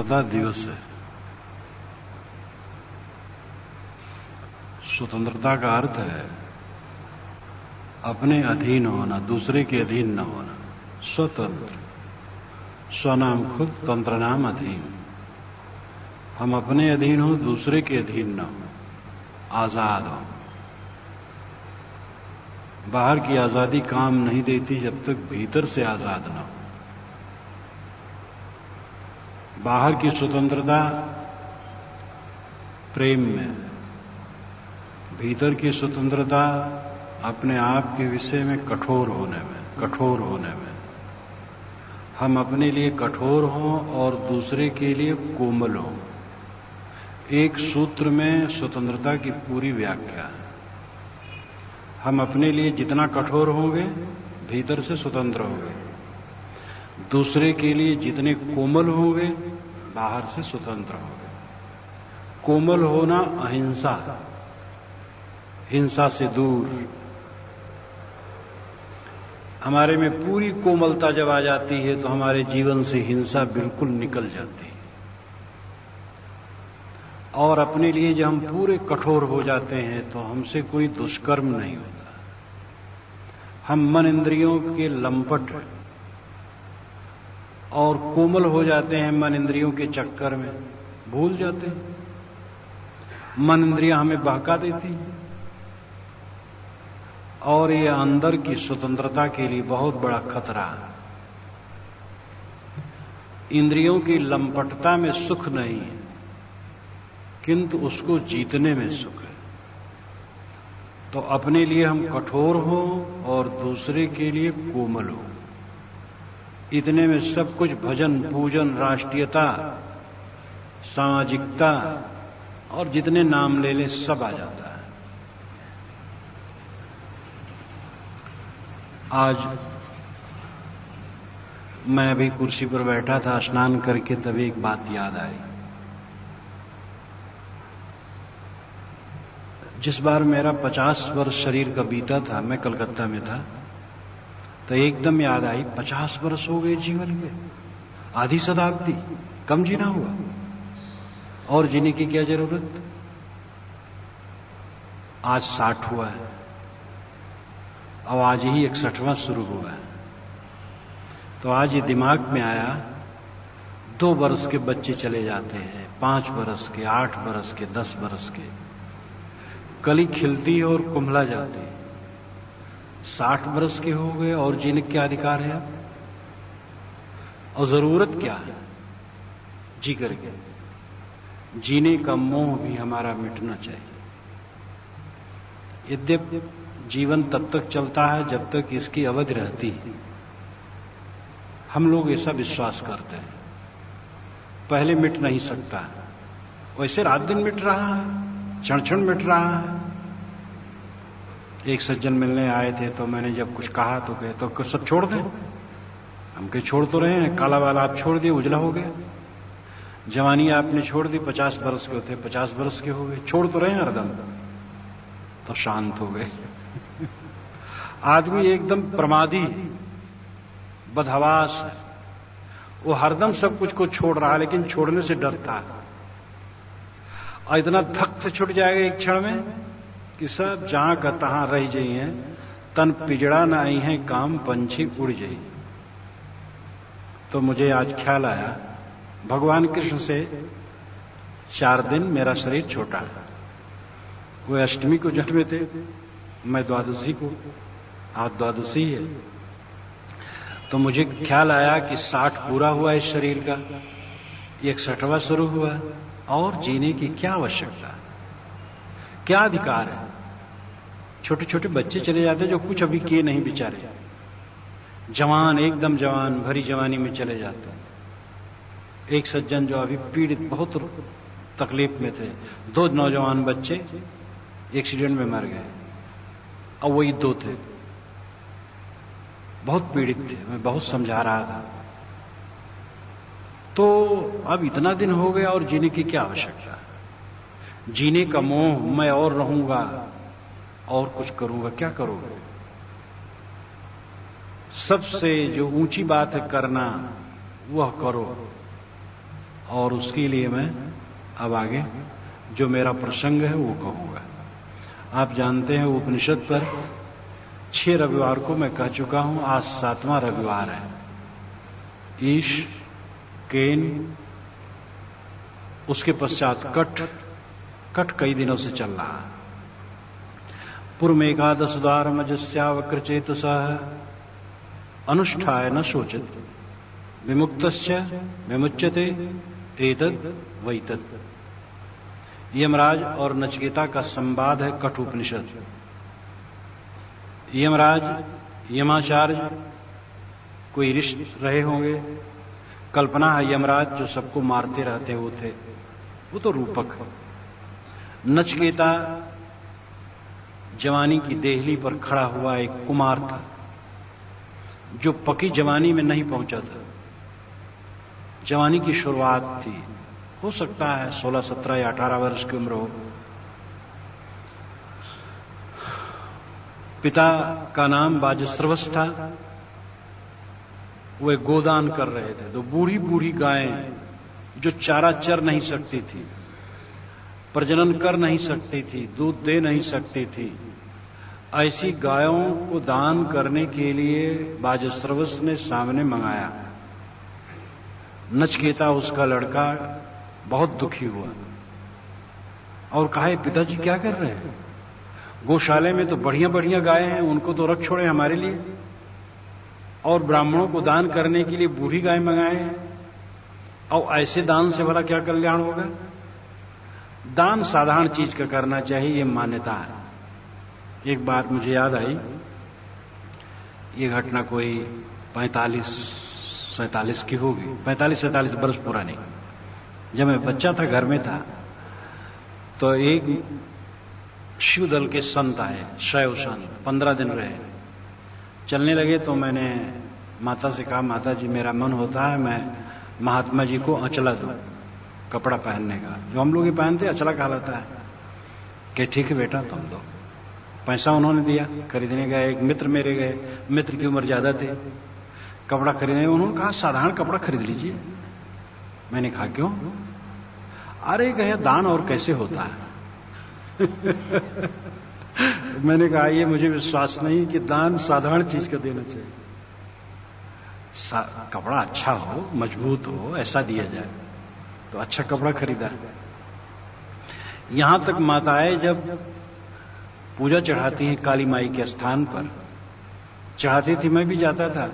स्वतंत्रता दिवस है। स्वतंत्रता का अर्थ है अपने अधीन होना, दूसरे के अधीन न होना। स्वतंत्र, स्वनाम खुद, तंत्र नाम अधीन। हम अपने अधीन हो, दूसरे के अधीन न हो, आजाद हो। बाहर की आजादी काम नहीं देती जब तक भीतर से आजाद न हो। बाहर की स्वतंत्रता प्रेम में, भीतर की स्वतंत्रता अपने आप के विषय में कठोर होने में। हम अपने लिए कठोर हों और दूसरे के लिए कोमल हों। एक सूत्र में स्वतंत्रता की पूरी व्याख्या है। हम अपने लिए जितना कठोर होंगे, भीतर से स्वतंत्र होंगे। दूसरे के लिए जितने कोमल होंगे, बाहर से स्वतंत्र होंगे। कोमल होना अहिंसा, हिंसा से दूर। हमारे में पूरी कोमलता जब आ जाती है तो हमारे जीवन से हिंसा बिल्कुल निकल जाती है। और अपने लिए जब हम पूरे कठोर हो जाते हैं तो हमसे कोई दुष्कर्म नहीं होता। हम मन इंद्रियों के लंपट और कोमल हो जाते हैं, मन इंद्रियों के चक्कर में भूल जाते हैं। मन इंद्रियां हमें बहका देती हैं और ये अंदर की स्वतंत्रता के लिए बहुत बड़ा खतरा है। इंद्रियों की लंपटता में सुख नहीं है, किंतु उसको जीतने में सुख है। तो अपने लिए हम कठोर हो और दूसरे के लिए कोमल हो। इतने में सब कुछ भजन, पूजन, राष्ट्रीयता, सामाजिकता और जितने नाम ले ले सब आ जाता है। आज मैं अभी कुर्सी पर बैठा था, स्नान करके, तभी एक बात याद आई। जिस बार मेरा 50 वर्ष शरीर का बीता था, मैं कलकत्ता में था, तो एकदम याद आई 50 वर्ष हो गए जीवन के, आधी शताब्दी, कम जीना हुआ और जीने की क्या जरूरत। आज 60 हुआ है, अब आज ही 61वां शुरू हुआ है। तो आज ये दिमाग में आया, 2 वर्ष के बच्चे चले जाते हैं, 5 वर्ष के, 8 वर्ष के, 10 वर्ष के, कली खिलती है और कुम्हला जाती है। 60 वर्ष के हो गए और जीने के क्या अधिकार है अब? और जरूरत क्या है जी करके? जीने का मोह भी हमारा मिटना चाहिए। यद्यपि जीवन तब तक चलता है जब तक इसकी अवधि रहती है। हम लोग ऐसा विश्वास करते हैं, पहले मिट नहीं सकता। वैसे रात दिन मिट रहा है, क्षण क्षण मिट रहा है। एक सज्जन मिलने आए थे तो मैंने जब कुछ कहा तो कहे तो सब छोड़ दें। हम कहे छोड़ तो रहे हैं, काला वाला आप छोड़ दिए, उजला हो गया। जवानी आपने छोड़ दी, 50 वर्ष के होते 50 वर्ष के हो गए, छोड़ तो रहे हैं हरदम। तो शांत हो गए। आदमी एकदम प्रमादी, बदहवास है। वो हरदम सब कुछ को छोड़ रहा है, लेकिन छोड़ने से डरता है। और इतना धक से छूट जाएगा एक क्षण में कि सब जहां का तहां रह जाइए, तन पिजड़ा न आई है, काम पंछी उड़ जाइए। तो मुझे आज ख्याल आया, भगवान कृष्ण से 4 दिन मेरा शरीर छोटा है। वो अष्टमी को जन्मे थे, मैं द्वादशी को, आज द्वादशी है। तो मुझे ख्याल आया कि 60 पूरा हुआ इस शरीर का, 61वां शुरू हुआ, और जीने की क्या आवश्यकता, क्या अधिकार है? छोटे छोटे बच्चे चले जाते जो कुछ अभी किए नहीं बेचारे, जवान, एकदम जवान, भरी जवानी में चले जाते। एक सज्जन जो अभी पीड़ित, बहुत तकलीफ में थे, 2 नौजवान बच्चे एक्सीडेंट में मर गए, और वही 2 थे, बहुत पीड़ित थे। मैं बहुत समझा रहा था। तो अब इतना दिन हो गया और जीने की क्या आवश्यकता? जीने का मोह, मैं और रहूंगा और कुछ करूंगा, क्या करोगे? सबसे जो ऊंची बात है करना, वह करो और उसके लिए मैं अब आगे जो मेरा प्रसंग है वो कहूंगा। आप जानते हैं उपनिषद पर 6 रविवार को मैं कह चुका हूं, आज 7वां रविवार है। ईश, केन, उसके पश्चात कट कई दिनों से चल रहा है। पूर्व एकादश द्वार मजस्यावक्र चेतस अनुष्ठाय न शोचित विमुक्तस्य विमुच्यते एतद वैतद। यमराज और नचिकेता का संवाद है कठ उपनिषद। यमराज, यमाचार्य कोई ऋषि रहे होंगे, कल्पना है यमराज जो सबको मारते रहते वो थे, वो तो रूपक है। नचिकेता जवानी की देहली पर खड़ा हुआ एक कुमार था जो पकी जवानी में नहीं पहुंचा था। जवानी की शुरुआत थी, हो सकता है 16, 17 या 18 वर्ष की उम्र हो। पिता का नाम बाजस्रवस था। वे गोदान कर रहे थे। तो बूढ़ी बूढ़ी गायें जो चारा चर नहीं सकती थी, प्रजनन कर नहीं सकती थी, दूध दे नहीं सकती थी, ऐसी गायों को दान करने के लिए बाजस्रवस ने सामने मंगाया। नचिकेता उसका लड़का बहुत दुखी हुआ और कहा, पिताजी क्या कर रहे हैं? गौशाले में तो बढ़िया बढ़िया गायें हैं, उनको तो रख छोड़े हमारे लिए, और ब्राह्मणों को दान करने के लिए बूढ़ी गाय मंगाए हैं, और ऐसे दान से भला क्या कल्याण होगा? दान साधारण चीज का करना चाहिए, ये मान्यता है। एक बात मुझे याद आई, ये घटना कोई 45-47 की होगी, 45-47 वर्ष पुरानी। जब मैं बच्चा था, घर में था, तो एक शिवदल के संत आए, शैव संत, 15 दिन रहे। चलने लगे तो मैंने माता से कहा, माता जी मेरा मन होता है मैं महात्मा जी को अचला दूं, कपड़ा पहनने का, जो हम लोग ही पहनते अचला कहलाता है। कि ठीक है बेटा तुम दो। पैसा उन्होंने दिया, खरीदने गए। एक मित्र मेरे गए, मित्र की उम्र ज्यादा थी, कपड़ा खरीदने। उन्होंने कहा साधारण कपड़ा खरीद लीजिए। मैंने कहा क्यों? अरे कहे दान और कैसे होता है। मैंने कहा ये मुझे विश्वास नहीं कि दान साधारण चीज का देना चाहिए। कपड़ा अच्छा हो, मजबूत हो, ऐसा दिया जाए। तो अच्छा कपड़ा खरीदा। यहां तक माताएं जब पूजा चढ़ाती हैं काली माई के स्थान पर, चढ़ाती थी, मैं भी जाता था,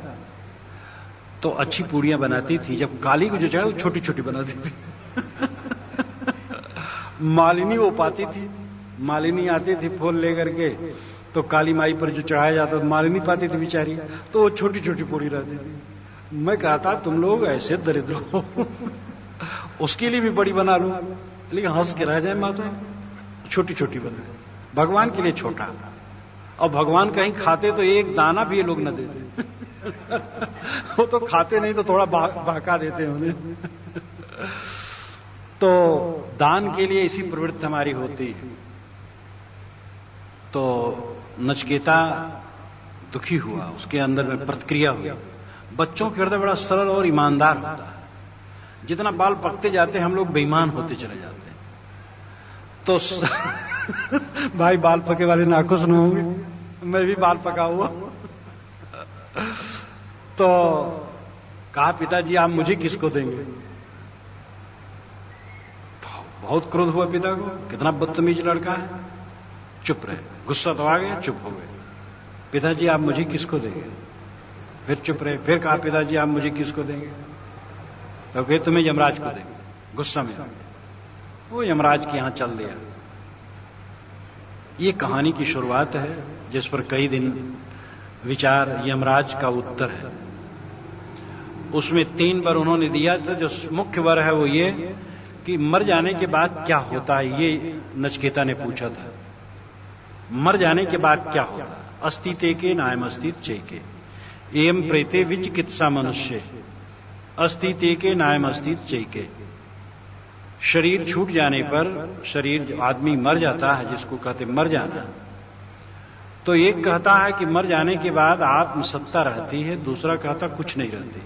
तो अच्छी पूड़ियां बनाती थी। जब काली को जो चढ़ा, वो छोटी छोटी बनाती थी। मालिनी वो पाती थी, मालिनी आती थी फूल लेकर के, तो काली माई पर जो चढ़ाया जाता था, मालिनी पाती थी बेचारी, तो वो छोटी छोटी पूड़ी रहती थी। मैं कहता तुम लोग ऐसे दरिद्र हो, उसके लिए भी बड़ी बना लो, लेकिन हंस के रह जाए माता, छोटी छोटी बना, भगवान के लिए छोटा। और भगवान कहीं खाते तो एक दाना भी ये लोग न देते। वो तो खाते नहीं तो थोड़ा बहका देते हैं उन्हें। तो दान के लिए इसी प्रवृत्ति हमारी होती है। तो नचिकेता दुखी हुआ, उसके अंदर में प्रतिक्रिया हुई। बच्चों के हृदय बड़ा सरल और ईमानदार होता है। जितना बाल पकते जाते हम लोग बेईमान होते चले जाते हैं। तो भाई बाल पके वाले नाखुश न होंगे, मैं भी बाल पका हुआ। तो कहा पिताजी आप मुझे किसको देंगे? बहुत क्रोध हुआ पिता को, कितना बदतमीज लड़का है। चुप रहे, गुस्सा तो आ गया, चुप हो गए। पिताजी आप मुझे किसको देंगे? फिर चुप रहे। फिर कहा पिताजी आप मुझे किसको देंगे? तो फिर तुम्हें यमराज को देंगे। गुस्सा में वो यमराज के यहां चल दिया। ये कहानी की शुरुआत है जिस पर कई दिन विचार यमराज का उत्तर है। उसमें 3 वर उन्होंने दिया था। जो मुख्य वर है वो ये कि मर जाने के बाद क्या होता है, ये नचिकेता ने पूछा था। मर जाने के बाद क्या होता है? अस्तिते के नायम अस्तित चेके एम प्रेते विचिकित्सा मनुष्य अस्तिते के नायम अस्तित चेके। शरीर छूट जाने पर, शरीर आदमी मर जाता है, जिसको कहते मर जाना, तो एक कहता है कि मर जाने के बाद आत्मसत्ता रहती है, दूसरा कहता कुछ नहीं रहती।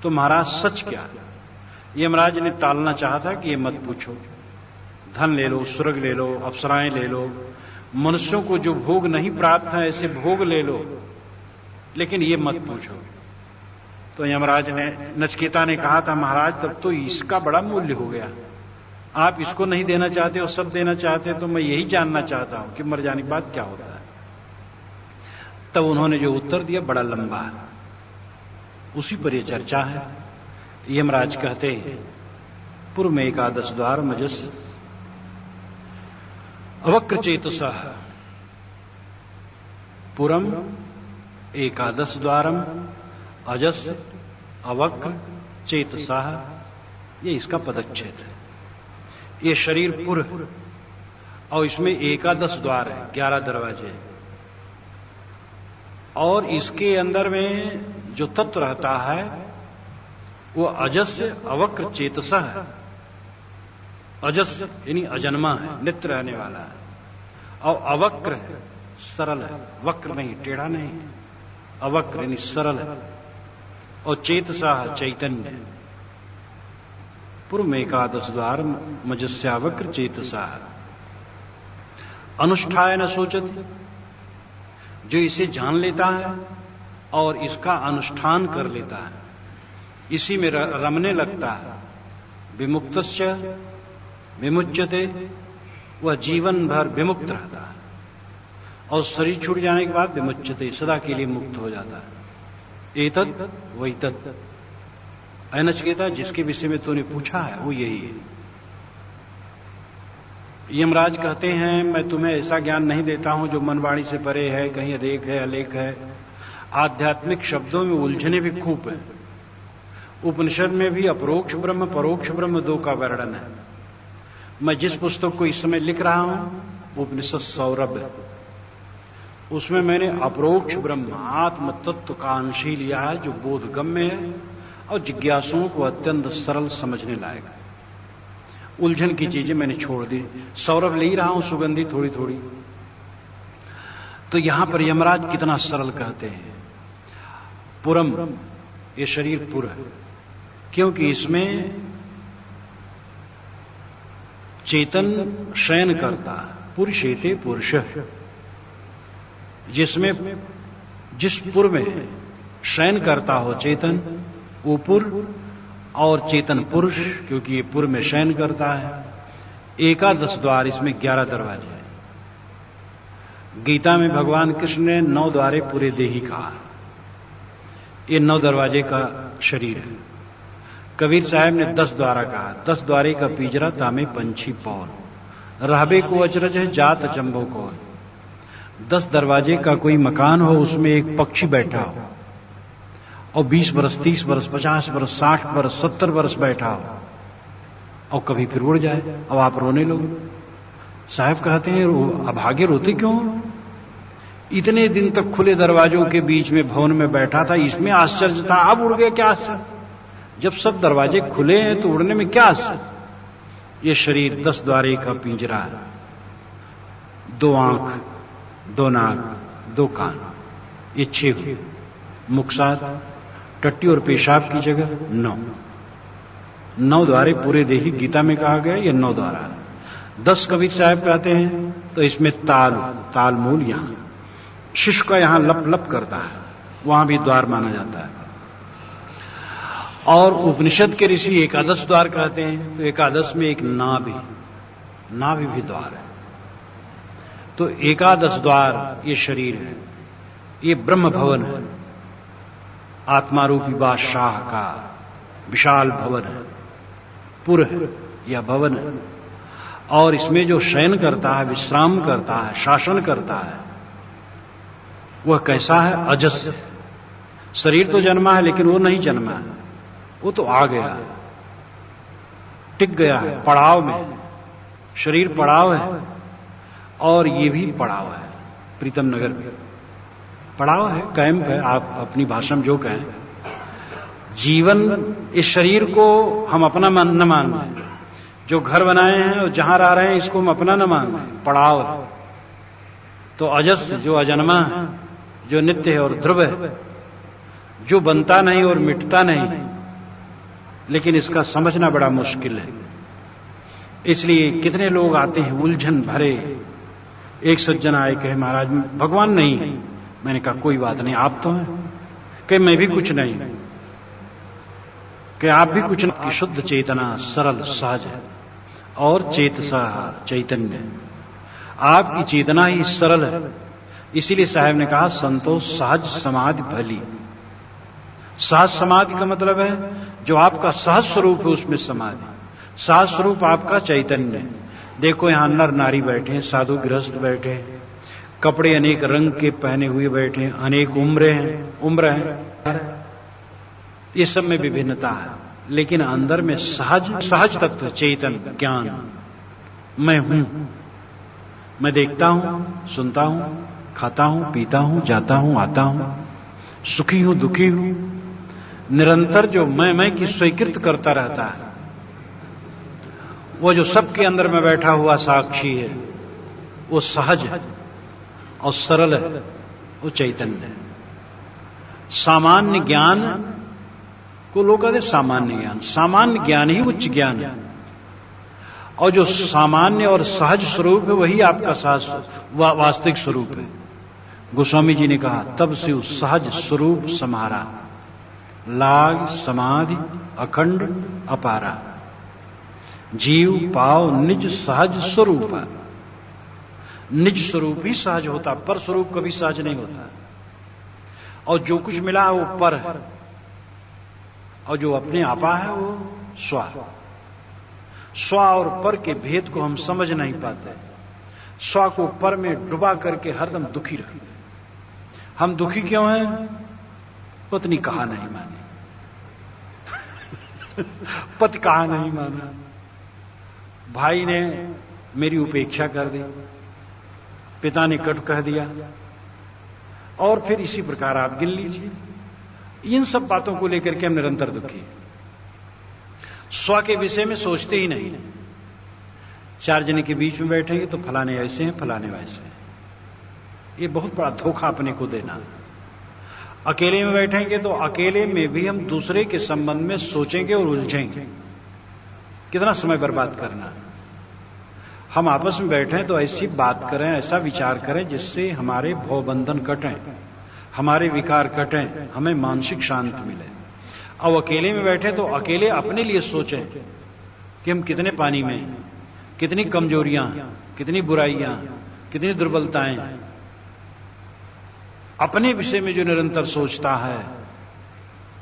तो महाराज सच क्या है? यमराज ने टालना चाहा था कि ये मत पूछो, धन ले लो, स्वर्ग ले लो, अप्सराएं ले लो, मनुष्यों को जो भोग नहीं प्राप्त है ऐसे भोग ले लो, लेकिन ये मत पूछो। तो यमराज ने, नचिकेता ने कहा था, महाराज तब तो इसका बड़ा मूल्य हो गया, आप इसको नहीं देना चाहते और सब देना चाहते, तो मैं यही जानना चाहता हूं कि मर जाने के बाद क्या होता है। तब उन्होंने जो उत्तर दिया बड़ा लंबा है, उसी पर यह चर्चा है। यमराज कहते हैं, पूर्व में एकादश द्वार मजस अवक्र चेतसः, पुरम एकादश द्वारम अजस अवक्र चेतसः, ये इसका पदच्छेद है। ये शरीर पुर और इसमें एकादश द्वार है, 11 दरवाजे, और इसके अंदर में जो तत्व रहता है वो अजस्य अवक्र चेतसः है। अजस्य यानी अजन्मा है, नित्य रहने वाला है, और अवक्र है, सरल है, वक्र नहीं, टेढ़ा नहीं, अवक्र यानी सरल है, और चेतसः चैतन्य। पूर्व में एकादश द्वार मजस्यावक्र चेतसः, अनुष्ठाय न सोचति, जो इसे जान लेता है और इसका अनुष्ठान कर लेता है, इसी में रमने लगता है, विमुक्तश्च विमुच्यते, वह जीवन भर विमुक्त रहता है, और शरीर छूट जाने के बाद विमुच्यते, सदा के लिए मुक्त हो जाता है। एतत् वैतत्, ऐ नचिकेता, जिसके विषय में तूने पूछा है वो यही है। यमराज कहते हैं, मैं तुम्हें ऐसा ज्ञान नहीं देता हूं जो मनवाणी से परे है, कहीं अदेख है, अलेख है। आध्यात्मिक शब्दों में उलझने भी खूब है। उपनिषद में भी अपरोक्ष ब्रह्म परोक्ष ब्रह्म दो का वर्णन है। मैं जिस पुस्तक को इस समय लिख रहा हूं उपनिषद सौरभ है, उसमें मैंने अपरोक्ष ब्रह्म आत्म तत्व का अंश ही लिया है, जो बोधगम्य है और जिज्ञासुओं को अत्यंत सरल समझने लायक है। उलझन की चीजें मैंने छोड़ दी, सौरभ ले ही रहा हूं, सुगंधी थोड़ी थोड़ी। तो यहां पर यमराज कितना सरल कहते हैं, पुरम, ये शरीर पुर है, क्योंकि इसमें चेतन शयन करता है, पुरुषेते पुरुष, जिसमें जिस पुर में शयन करता हो चेतन, वो पुर, और चेतन पुरुष, क्योंकि ये पुर में शयन करता है। एकादश द्वार, इसमें 11 दरवाजे हैं। गीता में भगवान कृष्ण ने 9 द्वारे पूरे देही कहा, ये 9 दरवाजे का शरीर है। कबीर साहब ने 10 द्वारा कहा, 10 द्वारे का पिंजरा तामे पंछी पौर, रहबे को अचरज है जात अचंभो को। 10 दरवाजे का कोई मकान हो, उसमें एक पक्षी बैठा हो, और 20 बरस, 30 बरस, 50 बरस, 60 बरस, 70 बरस बैठा हो, और कभी फिर उड़ जाए, अब आप रोने लोगे। साहब कहते हैं, अभागे रोते क्यों? इतने दिन तक खुले दरवाजों के बीच में भवन में बैठा था, इसमें आश्चर्य था, अब उड़ गए, क्या आश्चर्य? जब सब दरवाजे खुले हैं तो उड़ने में क्या आश्चर्य? ये शरीर 10 द्वारे का पिंजरा है, 2 आंख, 2 नाक, 2 कान, ये 6 मुख, 7 टट्टी और पेशाब की जगह 9 द्वारे पूरे देही गीता में कहा गया, ये 9 द्वारा। 10 कबीर साहब कहते हैं, तो इसमें ताल मूल, यहां शिशु का यहां लप लप करता है, वहां भी द्वार माना जाता है। और उपनिषद के ऋषि एकादश द्वार कहते हैं, तो एकादश में एक नाभि भी द्वार है। तो एकादश द्वार ये शरीर है, ये ब्रह्म भवन है, आत्मा रूपी बादशाह का विशाल भवन है, पुर है या भवन है। और इसमें जो शयन करता है, विश्राम करता है, शासन करता है, वह कैसा है? अजस्य। शरीर तो जन्मा है, लेकिन वो नहीं जन्मा है, वो तो आ गया, टिक गया है पड़ाव में। शरीर पड़ाव है और ये भी पड़ाव है। प्रीतम नगर में पड़ाव है, कैंप है, आप अपनी भाषा में जो कहें। जीवन, इस शरीर को हम अपना न मान लें, जो घर बनाए हैं और जहां रह रहे हैं इसको हम अपना न मान लें, पड़ाव है। तो अजस्य, जो अजन्मा है, जो नित्य है और ध्रुव है, जो बनता नहीं और मिटता नहीं, लेकिन इसका समझना बड़ा मुश्किल है। इसलिए कितने लोग आते हैं उलझन भरे। एक सज्जन आए, कहे महाराज भगवान नहीं। मैंने कहा कोई बात नहीं, आप तो हैं। कहे मैं भी कुछ नहीं। कि आप भी कुछ नहीं, आपकी शुद्ध चेतना सरल सहज है और चेतसा चैतन्य। आपकी चेतना ही सरल है। इसीलिए साहब ने कहा संतोष सहज समाधि भली। सहज समाधि का मतलब है जो आपका सहज स्वरूप है उसमें समाधि। सहज स्वरूप आपका चैतन्य। देखो यहां नर नारी बैठे हैं, साधु गृहस्थ बैठे हैं, कपड़े अनेक रंग के पहने हुए बैठे हैं, अनेक उम्र हैं, ये सब में विभिन्नता है, लेकिन अंदर में सहज तत्व चेतन ज्ञान मैं हूं। मैं देखता हूं, सुनता हूं, खाता हूं, पीता हूं, जाता हूं, आता हूं, सुखी हूं, दुखी हूं। निरंतर जो मैं की स्वीकृत करता रहता है, वो जो सबके अंदर में बैठा हुआ साक्षी है, वो सहज है और सरल है, वो चैतन्य है। सामान्य ज्ञान को लोग कहते सामान्य ज्ञान। सामान्य ज्ञान ही उच्च ज्ञान है, और जो सामान्य और सहज स्वरूप है वही आपका सहज वास्तविक स्वरूप है। गोस्वामी जी ने कहा तब से उस सहज स्वरूप समारा, लाग समाधि अखंड अपारा, जीव पाव निज सहज स्वरूप। निज स्वरूप ही सहज होता, पर स्वरूप कभी सहज नहीं होता। और जो कुछ मिला है वो पर है, और जो अपने आपा है वो स्व। स्व और पर के भेद को हम समझ नहीं पाते। स्व को पर में डुबा करके हरदम दुखी रखते। हम दुखी क्यों हैं? पत्नी कहा नहीं मानी, पति कहा नहीं माना, भाई ने मेरी उपेक्षा कर दी, पिता ने कट कह दिया, और फिर इसी प्रकार आप गिन लीजिए। इन सब बातों को लेकर के हम निरंतर दुखी हैं। स्व के विषय में सोचते ही नहीं। चार जने के बीच में बैठेंगे तो फलाने ऐसे हैं, फलाने वैसे हैं। ये बहुत बड़ा धोखा अपने को देना। अकेले में बैठेंगे तो अकेले में भी हम दूसरे के संबंध में सोचेंगे और उलझेंगे। कितना समय बर्बाद करना। हम आपस में बैठे तो ऐसी बात करें, ऐसा विचार करें जिससे हमारे भवबंधन कटें, हमारे विकार कटें, हमें मानसिक शांति मिले। अब अकेले में बैठे तो अकेले अपने लिए सोचें कि हम कितने पानी में हैं, कितनी कमजोरियां, कितनी बुराइयां, कितनी दुर्बलताएं। अपने विषय में जो निरंतर सोचता है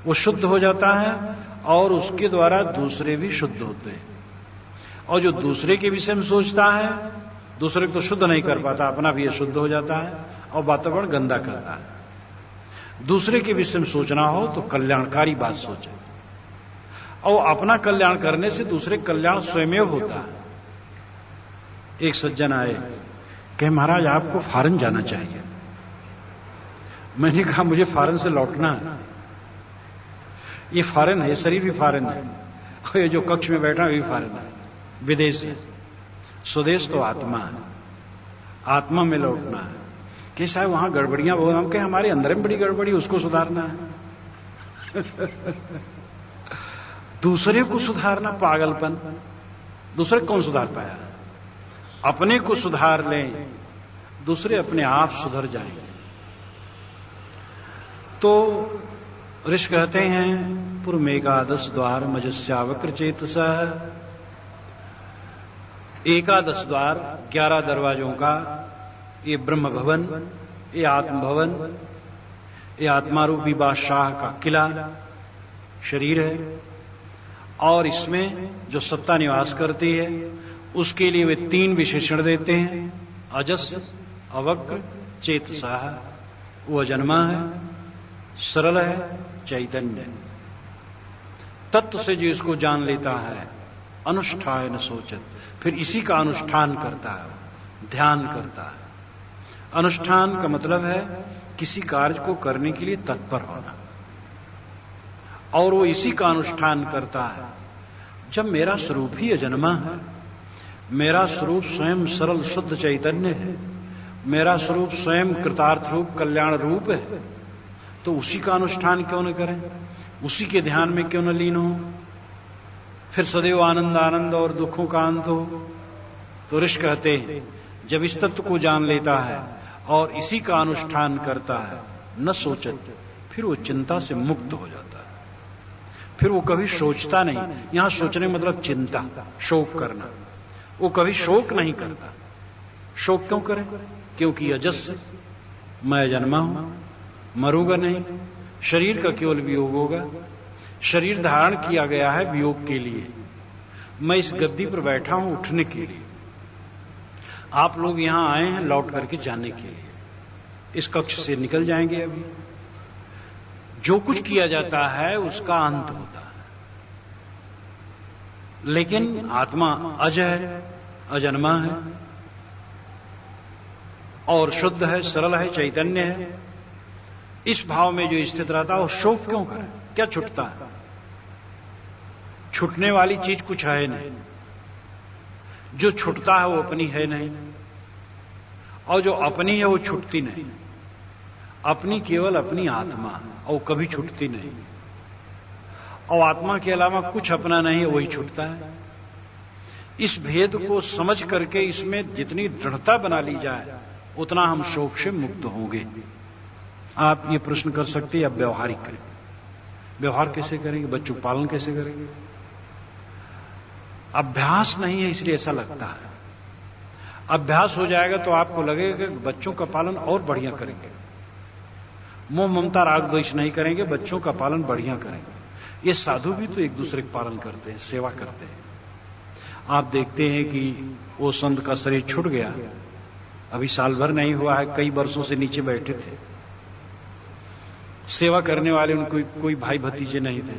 वो शुद्ध हो जाता है, और उसके द्वारा दूसरे भी शुद्ध होते हैं। और जो दूसरे के विषय में सोचता है, दूसरे को शुद्ध नहीं कर पाता, अपना भी शुद्ध हो जाता है और वातावरण गंदा करता है। दूसरे के विषय में सोचना हो तो कल्याणकारी बात सोचे, और अपना कल्याण करने से दूसरे कल्याण स्वयं होता है। एक सज्जन आए, कहे महाराज आपको फॉरेन जाना चाहिए। मैंने कहा मुझे फॉरेन से लौटना है। ये फॉरेन है, शरीर भी फॉरेन है, और ये जो कक्ष में बैठा है भी फॉरेन है, विदेश है। स्वदेश तो आत्मा है, आत्मा में लौटना है। कैसा है वहां गड़बड़ियां बहुत, हम कहे हमारे अंदर में बड़ी गड़बड़ी, उसको सुधारना है। दूसरे को सुधारना पागलपन। दूसरे कौन सुधार पाया? अपने को सुधार लें, दूसरे अपने आप सुधर जाएंगे। तो ऋषि कहते हैं पूर्वमेकादश द्वार मजस्यावक्र चेतसा। 11 द्वार, 11 दरवाजों का ये ब्रह्म भवन, ये आत्म भवन, ये आत्मारूपी बादशाह का किला शरीर है। और इसमें जो सत्ता निवास करती है उसके लिए वे 3 विशेषण देते हैं, अजस, अवक्र, चेतसा। वो अजन्मा है, सरल है, चैतन्य। तत्व से जो इसको जान लेता है, अनुष्ठान सोचत, फिर इसी का अनुष्ठान करता है, ध्यान करता है। अनुष्ठान का मतलब है किसी कार्य को करने के लिए तत्पर होना, और वो इसी का अनुष्ठान करता है। जब मेरा स्वरूप ही अजन्मा है, मेरा स्वरूप स्वयं सरल शुद्ध चैतन्य है, मेरा स्वरूप स्वयं कृतार्थ रूप कल्याण रूप है, तो उसी का अनुष्ठान क्यों न करें, उसी के ध्यान में क्यों न लीन हो। फिर सदैव आनंद आनंद और दुखों का अंत हो। तो ऋषि कहते हैं जब इस तत्व को जान लेता है और इसी का अनुष्ठान करता है, न सोचत, फिर वो चिंता से मुक्त हो जाता है। फिर वो कभी सोचता नहीं। यहां सोचने मतलब चिंता, शोक करना। वो कभी शोक नहीं करता। शोक क्यों करे? क्योंकि अजस्य, मैं जन्मा हूं, मरूंगा नहीं, शरीर का केवल वियोग होगा। शरीर धारण किया गया है वियोग के लिए। मैं इस गद्दी पर बैठा हूं उठने के लिए। आप लोग यहां आए हैं लौट करके जाने के लिए। इस कक्ष से निकल जाएंगे। अभी जो कुछ किया जाता है उसका अंत होता है, लेकिन आत्मा अज है, अजन्मा है और शुद्ध है, सरल है, चैतन्य है। इस भाव में जो स्थित रहता है वो शोक क्यों करे? क्या छूटता है? छूटने वाली चीज कुछ है नहीं। जो छूटता है वो अपनी है नहीं, और जो अपनी है वो छूटती नहीं। अपनी केवल अपनी आत्मा, और कभी छूटती नहीं। और आत्मा के अलावा कुछ अपना नहीं है, वही छूटता है। इस भेद को समझ करके इसमें जितनी दृढ़ता बना ली जाए उतना हम शोक से मुक्त होंगे। आप ये प्रश्न कर सकते हैं, अब व्यवहारिक करें। व्यवहार कैसे करेंगे? बच्चों पालन कैसे करेंगे? अभ्यास नहीं है इसलिए ऐसा लगता है। अभ्यास हो जाएगा तो आपको लगेगा कि बच्चों का पालन और बढ़िया करेंगे। मोह ममता राग द्वेष नहीं करेंगे, बच्चों का पालन बढ़िया करेंगे। ये साधु भी तो एक दूसरे का पालन करते हैं, सेवा करते हैं। आप देखते हैं कि वो संत का शरीर छूट गया, अभी साल भर नहीं हुआ है, कई वर्षों से नीचे बैठे थे। सेवा करने वाले उनको कोई भाई भतीजे नहीं थे।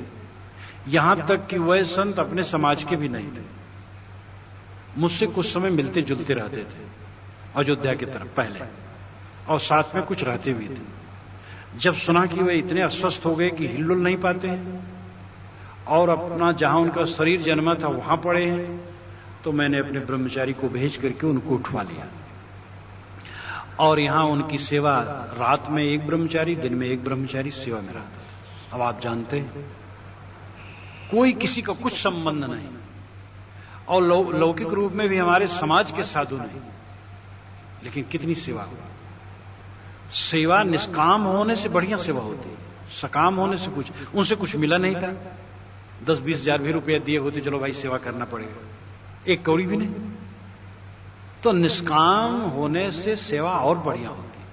यहां तक कि वह संत अपने समाज के भी नहीं थे। मुझसे कुछ समय मिलते जुलते रहते थे अयोध्या की तरफ पहले, और साथ में कुछ रहते भी थे। जब सुना कि वे इतने अस्वस्थ हो गए कि हिलडुल नहीं पाते हैं और अपना जहां उनका शरीर जन्मा था वहां पड़े हैं, तो मैंने अपने ब्रह्मचारी को भेज करके उनको उठवा लिया। और यहां उनकी सेवा, रात में एक ब्रह्मचारी, दिन में एक ब्रह्मचारी सेवा में रहता था। अब आप जानते हैं कोई किसी का कुछ संबंध नहीं, और लौकिक रूप में भी हमारे समाज के साधु नहीं, लेकिन कितनी सेवा हुई। सेवा निष्काम होने से बढ़िया सेवा होती है। सकाम होने से उनसे कुछ मिला नहीं था। 10-20 हजार भी रुपया दिए होते, चलो भाई सेवा करना पड़ेगा, एक कौड़ी भी नहीं। तो निष्काम होने से सेवा और बढ़िया होती है।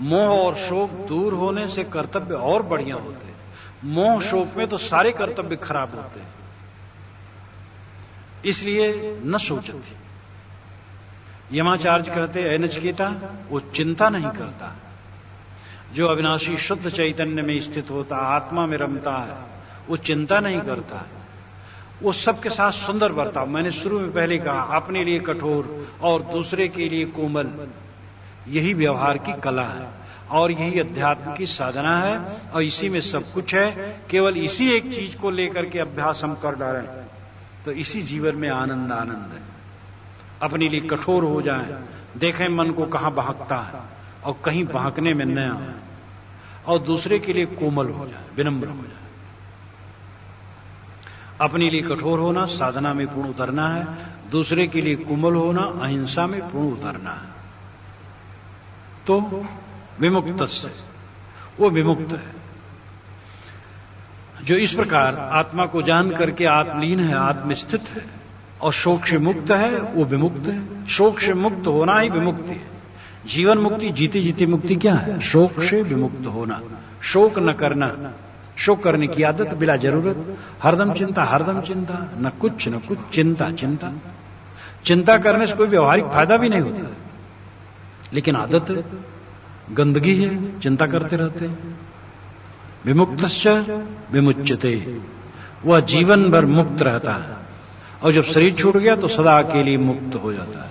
मोह और शोक दूर होने से कर्तव्य और बढ़िया होते हैं। मोह शोक में तो सारे कर्तव्य खराब होते हैं। इसलिए न सोचती। यमाचार्य कहते हैं नचिकेता, वो चिंता नहीं करता। जो अविनाशी शुद्ध चैतन्य में स्थित होता, आत्मा में रमता है, वो चिंता नहीं करता है। वो सबके साथ सुंदर बर्ताव। मैंने शुरू में पहले कहा, अपने लिए कठोर और दूसरे के लिए कोमल, यही व्यवहार की कला है और यही अध्यात्म की साधना है, और इसी में सब कुछ है। केवल इसी एक चीज को लेकर के अभ्यास हम कर डालें तो इसी जीवन में आनंद आनंद है। अपने लिए कठोर हो जाएं, देखें मन को कहां बहकता है और कहीं बहकने में न आए, और दूसरे के लिए कोमल हो जाए, विनम्र हो जाए। अपने लिए कठोर होना साधना में पूर्ण उतरना है, दूसरे के लिए कोमल होना अहिंसा में पूर्ण उतरना है। तो विमुक्त से वो विमुक्त है। जो इस प्रकार आत्मा को जान करके आत्मलीन है, आत्मस्थित है और शोक से मुक्त है, वो विमुक्त है। शोक से मुक्त होना ही विमुक्ति है। जीवन मुक्ति, जीते जीते मुक्ति क्या है? शोक से विमुक्त होना, शोक न करना। शोक करने की आदत बिला जरूरत, हरदम चिंता, हरदम चिंता, न कुछ चिंता चिंता। चिंता करने से कोई व्यवहारिक फायदा भी नहीं होता, लेकिन आदत है, गंदगी है, चिंता करते रहते हैं। विमुक्तश्च विमुच्यते, वह जीवन भर मुक्त रहता है, और जब शरीर छूट गया तो सदा के लिए मुक्त हो जाता है,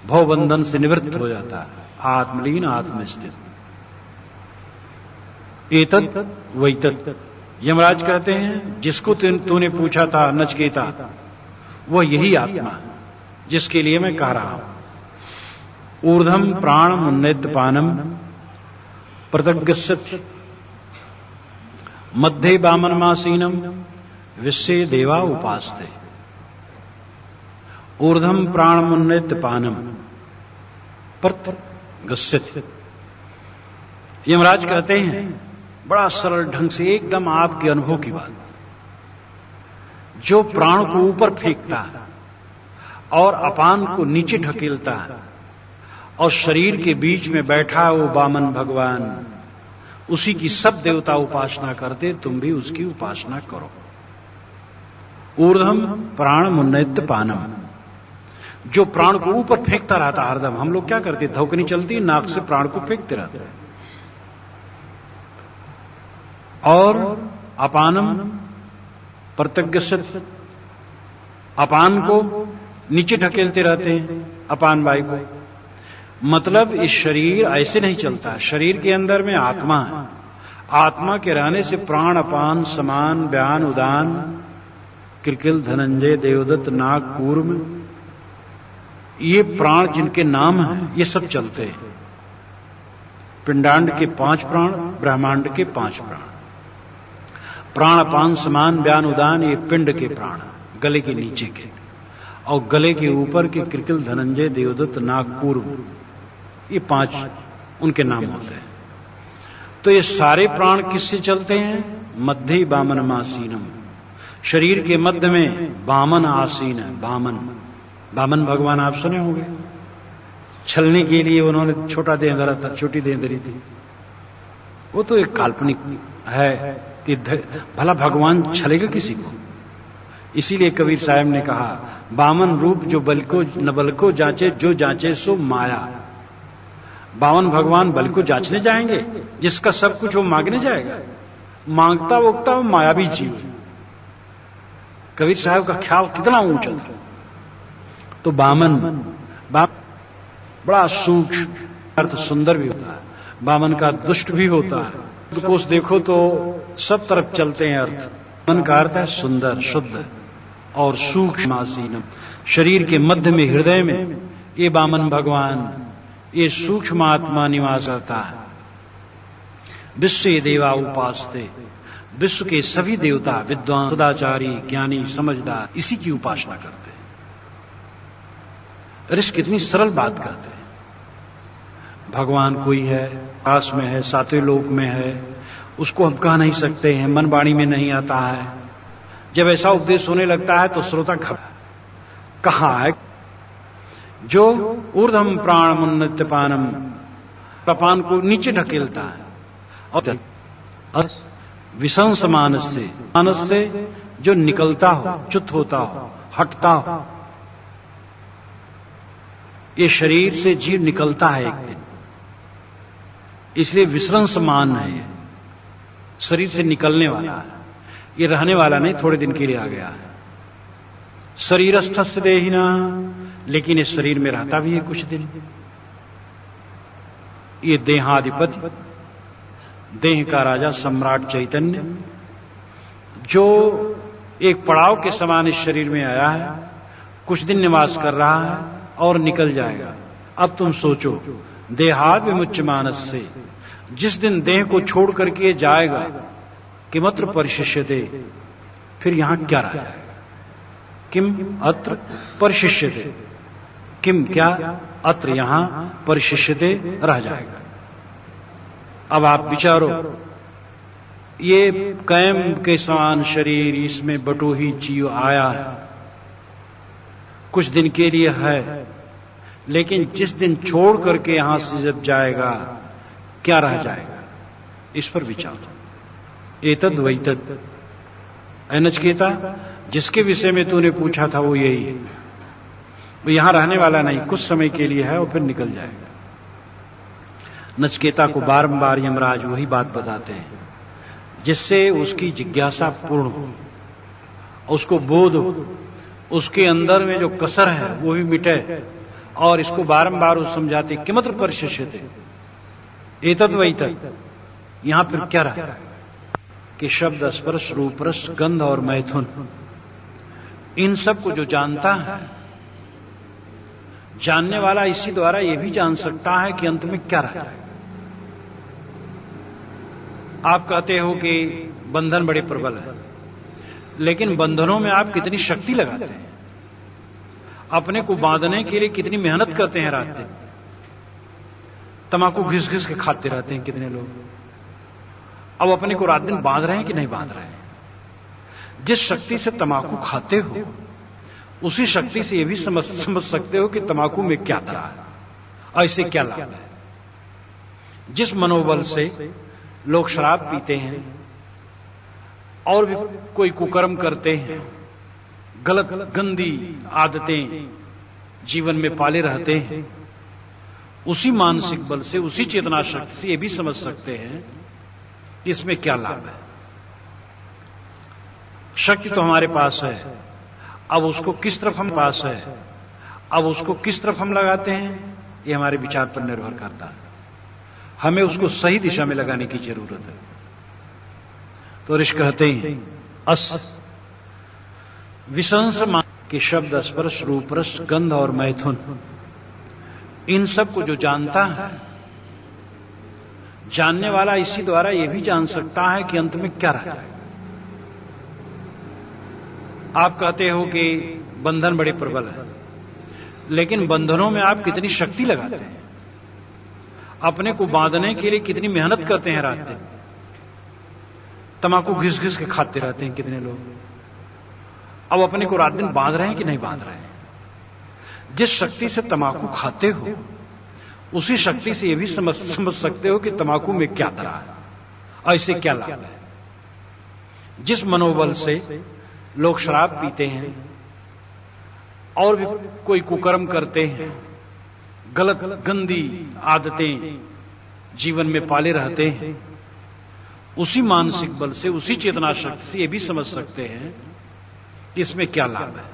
भवबंधन से निवृत्त हो जाता है, आत्मलीन, आत्मस्थित। एतत् वैतत्, यमराज कहते हैं जिसको तूने पूछा था नचिकेता, वह यही आत्मा जिसके लिए मैं कह रहा हूं। ऊर्ध्वम प्राणम उन्नयतपानम प्रतज्ञस्यति, मध्ये वामनमासीनम विश्वे देवा उपास्ते ऊर्ध्वम प्राणमुन्नत पानम पर्त गस्यति। यमराज कहते हैं बड़ा सरल ढंग से, एकदम आपके अनुभव की बात, जो प्राण को ऊपर फेंकता है और अपान को नीचे ढकेलता है और शरीर के बीच में बैठा वो वामन भगवान, उसी की सब देवता उपासना करते, तुम भी उसकी उपासना करो। ऊर्ध्वम प्राण मुन्नत पानम, जो प्राण को ऊपर फेंकता रहता हरदम। हम लोग क्या करते, धौकनी चलती नाक से प्राण को फेंकते रहते हैं। और अपानम प्रत्यग्यस्य, अपान को नीचे ढकेलते रहते हैं, अपान वायु को। मतलब इस शरीर ऐसे नहीं चलता। शरीर के अंदर में आत्मा है, आत्मा के रहने से प्राण अपान समान व्यान उदान कृकिल धनंजय देवदत्त नाग कूर्म, ये प्राण जिनके नाम हैं ये सब चलते हैं। पिंडांड के 5 प्राण, ब्रह्मांड के 5 प्राण। प्राण अपान समान व्यान उदान ये पिंड के प्राण, गले के नीचे के, और गले के ऊपर के कृकिल धनंजय देवदत्त नागपूर्व, ये 5 उनके नाम होते हैं। तो ये सारे प्राण किससे चलते हैं? मध्य वामन आसीनम, शरीर के मध्य में वामन आसीन है। वामन भगवान आप सुने होंगे, छलने के लिए उन्होंने छोटा देह धरा था, छोटी देह धरी थी। वो तो एक काल्पनिक है कि भला भगवान छलेगा किसी को। इसीलिए कबीर साहब ने कहा, वामन रूप जो बल को न बल को जांचे, जो जांचे सो माया। वामन भगवान बल को जांचने जाएंगे, जिसका सब कुछ वो मांगने जाएगा। मांगता वोगता वो मायावी जीव है। कबीर साहब का ख्याल कितना ऊंचा था। तो वामन बड़ा सूक्ष्म, अर्थ सुंदर भी होता है, वामन का दुष्ट भी होता है। कोष देखो तो सब तरफ चलते हैं अर्थ। वामन का अर्थ है सुंदर, शुद्ध और सूक्ष्म आसीनम। शरीर के मध्य में, हृदय में ये वामन भगवान, ये सूक्ष्म आत्मा निवास करता है। विश्व देवा उपास्ते, विश्व के सभी देवता, विद्वान, सदाचारी, ज्ञानी, समझदार इसी की उपासना करते हैं। ऋषि कितनी सरल बात कहते हैं। भगवान कोई है, आकाश में है, सातवें लोक में है, उसको हम कह नहीं सकते हैं, मन वाणी में नहीं आता है। जब ऐसा उपदेश होने लगता है तो श्रोता कहा है जो ऊर्ध्वम प्राण मुन्नत पानम, पान को नीचे ढकेलता है, और विशंस मानस से जो निकलता हो, च्युत होता हो, हटता हो। ये शरीर से जीव निकलता है एक दिन, इसलिए विश्रंस मान है। ये शरीर से निकलने वाला है, ये रहने वाला नहीं, थोड़े दिन के लिए आ गया है। शरीरस्थस्य देहिना, लेकिन इस शरीर में रहता भी है कुछ दिन। ये देहाधिपति, देह का राजा सम्राट चैतन्य, जो एक पड़ाव के समान इस शरीर में आया है, कुछ दिन निवास कर रहा है और निकल जाएगा। अब तुम सोचो, देहाद विमुच्य मानस से, जिस दिन देह को छोड़ करके जाएगा, किमत्र परिशिष्यते, फिर यहां क्या रह जाएगा? किम अत्र परिशिष्यते, किम क्या, अत्र यहां परिशिष्यते रह जाएगा। अब आप विचारो, ये कैम के समान शरीर, इसमें बटोही जीव आया है, कुछ दिन के लिए है, लेकिन जिस दिन छोड़ करके यहां से जब जाएगा, क्या रह जाएगा? इस पर विचार। एतद वैतद, नचिकेता, जिसके विषय में तूने पूछा था वो यही है। वो यहां रहने वाला नहीं, कुछ समय के लिए है और फिर निकल जाएगा। नचिकेता को बारंबार यमराज वही बात बताते हैं, जिससे उसकी जिज्ञासा पूर्ण हो, उसको बोध हो, उसके अंदर में जो कसर है वो भी मिटे। और इसको बारंबार वो समझाते, किमत्र परिशिष्यते, एतद वैतद, यहां फिर क्या रहा कि शब्द, स्पर्श, रूप, रस, गंध और मैथुन, इन सब को जो जानता है, जानने वाला इसी द्वारा यह भी जान सकता है कि अंत में क्या रहा है। आप कहते हो कि बंधन बड़े प्रबल है, लेकिन बंधनों में आप कितनी शक्ति लगाते हैं, अपने को बांधने के लिए कितनी मेहनत करते हैं रात दिन। तंबाकू घिस घिस के खाते रहते हैं कितने लोग। अब अपने को रात दिन बांध रहे हैं कि नहीं बांध रहे हैं? जिस शक्ति से तंबाकू खाते हो उसी शक्ति से यह भी समझ सकते हो कि तंबाकू में क्या धरा है और इससे क्या लाभ है। जिस मनोबल से लोग शराब पीते हैं और भी कोई कुकर्म करते हैं, गलत गंदी आदतें जीवन में पाले रहते हैं, उसी मानसिक बल से, उसी चेतना शक्ति से यह भी समझ सकते हैं कि इसमें क्या लाभ है। शक्ति तो हमारे पास है, अब उसको किस तरफ हम पास है, अब उसको किस तरफ हम लगाते हैं, यह हमारे विचार पर निर्भर करता है। हमें उसको सही दिशा में लगाने की जरूरत है। तो ऋषि कहते हैं अस विसंस्र के शब्द, स्पर्श, रूप, रस, गंध और मैथुन, इन सब को जो जानता है, जानने वाला इसी द्वारा यह भी जान सकता है कि अंत में क्या रहा है। आप कहते हो कि बंधन बड़े प्रबल है, लेकिन बंधनों में आप कितनी शक्ति लगाते हैं, अपने को बांधने के लिए कितनी मेहनत करते हैं रात दिन। तंबाकू घिस घिस के खाते रहते हैं कितने लोग। अब अपने को रात दिन बांध रहे हैं कि नहीं बांध रहे हैं? जिस शक्ति से तंबाकू खाते हो उसी शक्ति से यह भी समझ सकते हो कि तंबाकू में क्या धरा है और इससे क्या लाभ है। जिस मनोबल से लोग शराब पीते हैं और भी कोई कुकर्म करते हैं, गलत गंदी आदतें जीवन में पाले रहते हैं, उसी मानसिक बल से, उसी चेतना शक्ति से यह भी समझ सकते हैं कि इसमें क्या लाभ है।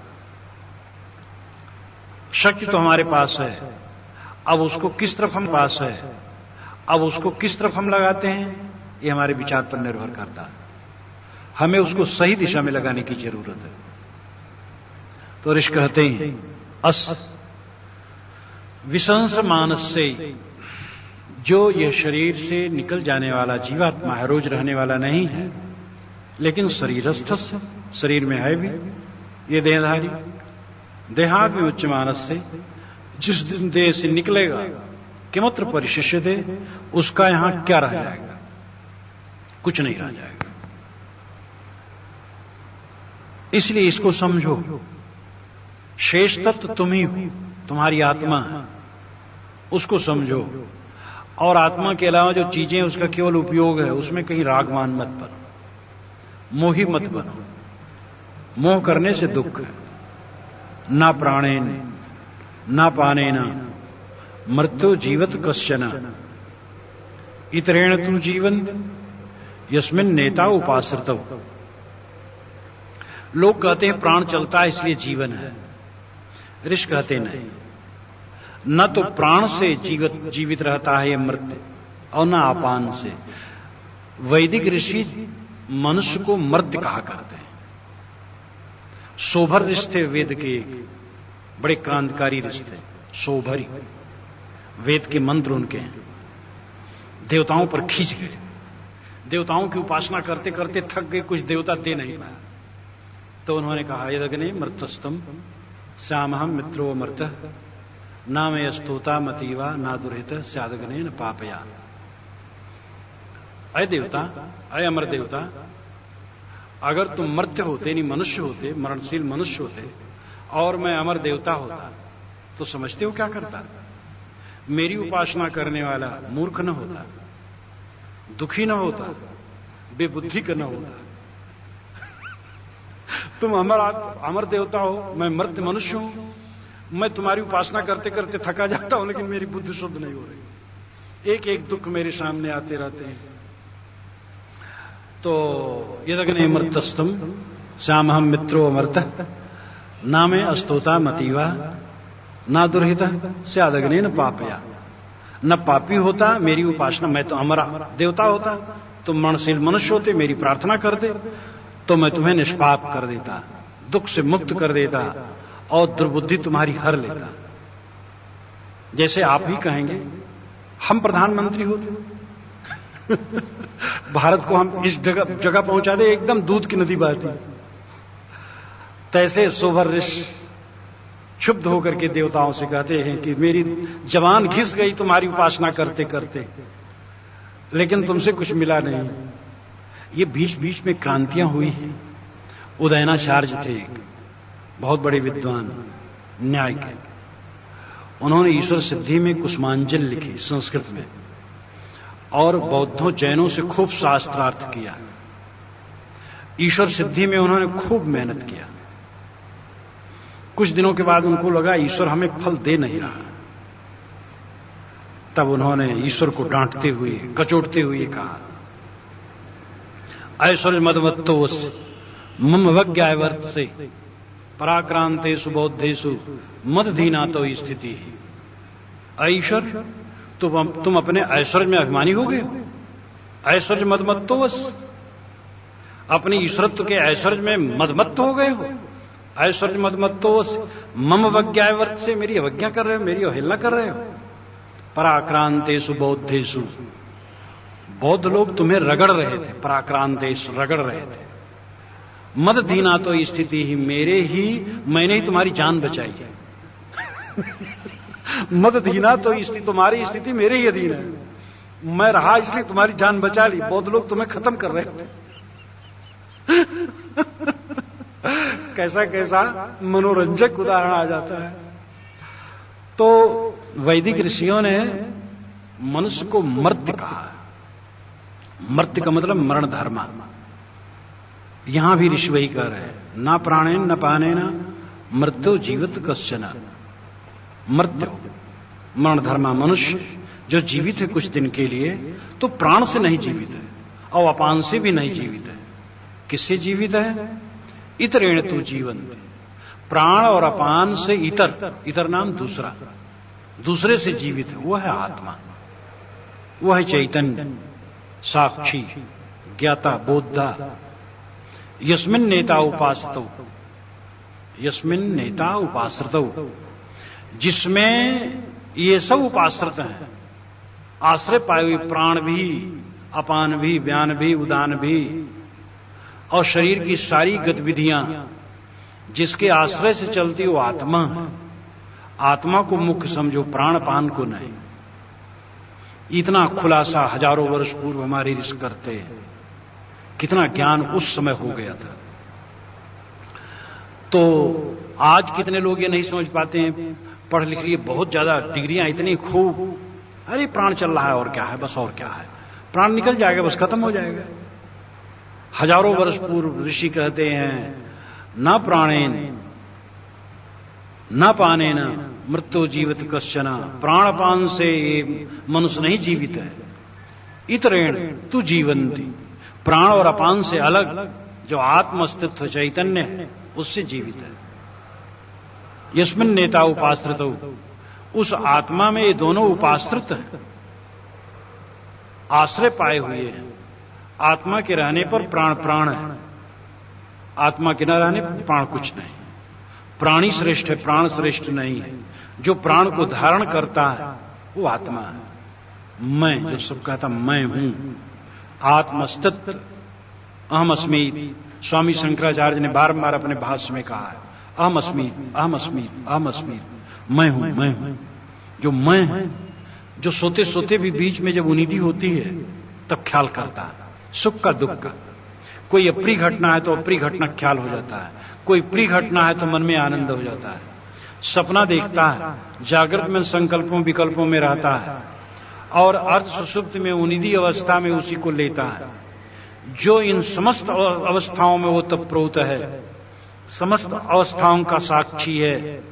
शक्ति तो हमारे पास है, अब उसको किस तरफ हम पास है, अब उसको किस तरफ हम लगाते हैं, यह हमारे विचार पर निर्भर करता है। हमें उसको सही दिशा में लगाने की जरूरत है। तो ऋषि कहते हैं अस विसंस्र मानस से, जो यह शरीर से निकल जाने वाला जीवात्मा है, रोज रहने वाला नहीं है, लेकिन शरीरस्थ शरीर में है भी, ये देहधारी, देहात में उच्च मानस से, जिस दिन देह से निकलेगा किमत्र परिशिष्य दे, उसका यहां क्या रह जाएगा? कुछ नहीं रह जाएगा। इसलिए इसको समझो, शेष तत्व तुम ही हो, तुम्हारी आत्मा है, उसको समझो। और आत्मा के अलावा जो चीजें उसका केवल उपयोग है, उसमें कहीं रागमान मत बनो, मोही मत बनो। मोह करने से दुख है। ना प्राणेन ना पानेन मृत्यु जीवत कश्चन इतरेण तु जीवंत यस्मिन् नेता उपाश्रितौ। लोग कहते हैं प्राण चलता है इसलिए जीवन है। ऋषि कहते नहीं, न तो प्राण से जीवित रहता है यह मृत्यु, और न अपान से। वैदिक ऋषि मनुष्य को मर्त्य कहा करते हैं। शोभर रिश्ते वेद के बड़े क्रांतिकारी रिश्ते, शोभरी वेद के मंत्र उनके हैं। देवताओं पर खींच गए, देवताओं की उपासना करते करते थक गए, कुछ देवता दे नहीं पाया, तो उन्होंने कहा यदग्ने मृतस्तम श्यामहम मित्रो मृत ना मे स्तोता मतीवा ना दुरित स्यादग्ने न पापया। अय देवता, अय अमर देवता, अगर तुम मर्त्य होते, नहीं मनुष्य होते, मरणशील मनुष्य होते, और मैं अमर देवता होता, तो समझते हो क्या करता? मेरी उपासना करने वाला मूर्ख न होता, दुखी न होता, बेबुद्धि का न होता। तुम अमर देवता हो, मैं मर्त्य मनुष्य हूं। मैं तुम्हारी उपासना करते करते थका जाता हूं, लेकिन मेरी बुद्धि शुद्ध नहीं हो रही। एक एक दुख मेरे सामने आते रहते हैं। तो यदग्ने मृतस्तम श्यामहम मित्रो अमर्त ना में अस्तोता मतीवा ना दुर्हित स्यादग्ने न पापया। न पापी होता मेरी उपासना, मैं तो अमर देवता होता, तुम मरणशील मनुष्य होते, मेरी प्रार्थना करते तो मैं तुम्हें निष्पाप कर देता, दुख से मुक्त कर देता और दुर्बुद्धि तुम्हारी हर लेता। जैसे आप ही कहेंगे हम प्रधानमंत्री होते भारत को हम इस जगह पहुंचा दे, एकदम दूध की नदी बहती, तैसे सोभर ऋषि क्षुब्ध होकर के देवताओं से कहते हैं कि मेरी जवान घिस गई तुम्हारी उपासना करते करते, लेकिन तुमसे कुछ मिला नहीं। ये बीच बीच में क्रांतियां हुई हैं। उदयनाचार्य थे, बहुत बड़े विद्वान न्याय के। उन्होंने ईश्वर सिद्धि में कुसुमांजलि लिखी संस्कृत में, और बौद्धों जैनों से खूब शास्त्रार्थ किया। ईश्वर सिद्धि में उन्होंने खूब मेहनत किया। कुछ दिनों के बाद उनको लगा ईश्वर हमें फल दे नहीं रहा। तब उन्होंने ईश्वर को डांटते हुए, कचोटते हुए कहा, ऐश्वर्य मदमत्तोस मम वज्ञावर्त से पराक्रांतेषु बौद्धेषु मदधीना तो स्थिति। ऐश्वर्य, तुम अपने ऐश्वर्य में अभिमानी हो गए हो। ऐश्वर्य मदमत्तोस, अपने ईश्वरत्व के ऐश्वर्य में मदमत्त हो गए हो। ऐश्वर्य मदमत्तोस मम वज्ञावर्त से मेरी अवज्ञा कर रहे हो, मेरी अवहेलना कर रहे हो। पराक्रांतेषु बौद्धेषु, बौद्ध लोग तुम्हें रगड़ रहे थे, पराक्रांतेषु रगड़ रहे थे। मद दीना तो स्थिति ही, मैंने ही तुम्हारी जान बचाई है। मद दीना तो स्थिति, तुम्हारी स्थिति मेरे ही अधीन है। मैं रहा इसलिए तुम्हारी जान बचा ली, बौद्ध लोग तुम्हें खत्म कर रहे थे। कैसा कैसा मनोरंजक उदाहरण आ जाता है। तो वैदिक ऋषियों ने मनुष्य को मर्त्य कहा। मर्त्य का मतलब मरण धर्मा। यहां भी ऋषि वही कह रहे हैं, ना प्राणेन न पानेन मृत्यु जीवित कश्चन। मृत्यु मरण धर्मा, मनुष्य जो जीवित है कुछ दिन के लिए, तो प्राण से नहीं जीवित है और अपान से भी नहीं जीवित है। किससे जीवित है? इतरेण तु जीवन। प्राण और अपान से इतर नाम दूसरे से जीवित है, वह है आत्मा, वह है चैतन्य, साक्षी, ज्ञाता, बोद्धा। यस्मिन् नेता उपासतो, यस्मिन् नेता उपाश्रितो, जिसमें ये सब उपाश्रित हैं, आश्रय पाए हुए, प्राण भी, अपान भी, व्यान भी, उदान भी, और शरीर की सारी गतिविधियां जिसके आश्रय से चलती वो आत्मा। आत्मा को मुख्य समझो, प्राण पान को नहीं। इतना खुलासा हजारों वर्ष पूर्व हमारे ऋषि करते हैं। कितना ज्ञान उस समय हो गया था। तो आज कितने लोग ये नहीं समझ पाते हैं, पढ़ लिख लिए, बहुत ज्यादा डिग्रियां इतनी खूब, अरे प्राण चल रहा है और क्या है, बस और क्या है, प्राण निकल जाएगा, बस खत्म हो जाएगा। हजारों वर्ष पूर्व ऋषि कहते हैं, न प्राणेन न पानेन मृत्यु जीवित कश्चन। प्राणपान से मनुष्य नहीं जीवित है। इतरेण तु जीवंती, प्राण और अपान से अलग जो आत्म अस्तित्व चैतन्य है, उससे जीवित है। यस्मिन् नेता उपाश्रित, उस आत्मा में ये दोनों उपाश्रित हैं, आश्रय पाए हुए हैं। आत्मा के रहने पर प्राण प्राण है, आत्मा के न रहने पर प्राण कुछ नहीं। प्राणी श्रेष्ठ है, प्राण श्रेष्ठ नहीं है। जो प्राण को धारण करता है वो आत्मा है। मैं जो सब कहता मैं हूं, आत्मस्तित्व, अहम अस्मि। स्वामी शंकराचार्य ने बारंबार अपने भाष्य में कहा है, अहम अस्मि, अहम अस्मि, अहम अस्मि, मैं हूं, मैं हूं। जो मैं है, जो सोते सोते भी बीच में जब उन्नीति होती है तब ख्याल करता है, सुख का दुख का। कोई अप्रिय घटना है तो अप्रिय घटना ख्याल हो जाता है, कोई प्रिय घटना है तो मन में आनंद हो जाता है। सपना देखता है, जागृत में संकल्पों विकल्पों में रहता है, और अर्ध सुषुप्त में उन्नीति अवस्था में उसी को लेता है। जो इन समस्त अवस्थाओं में वो तत्प्रोत है, समस्त अवस्थाओं का साक्षी है,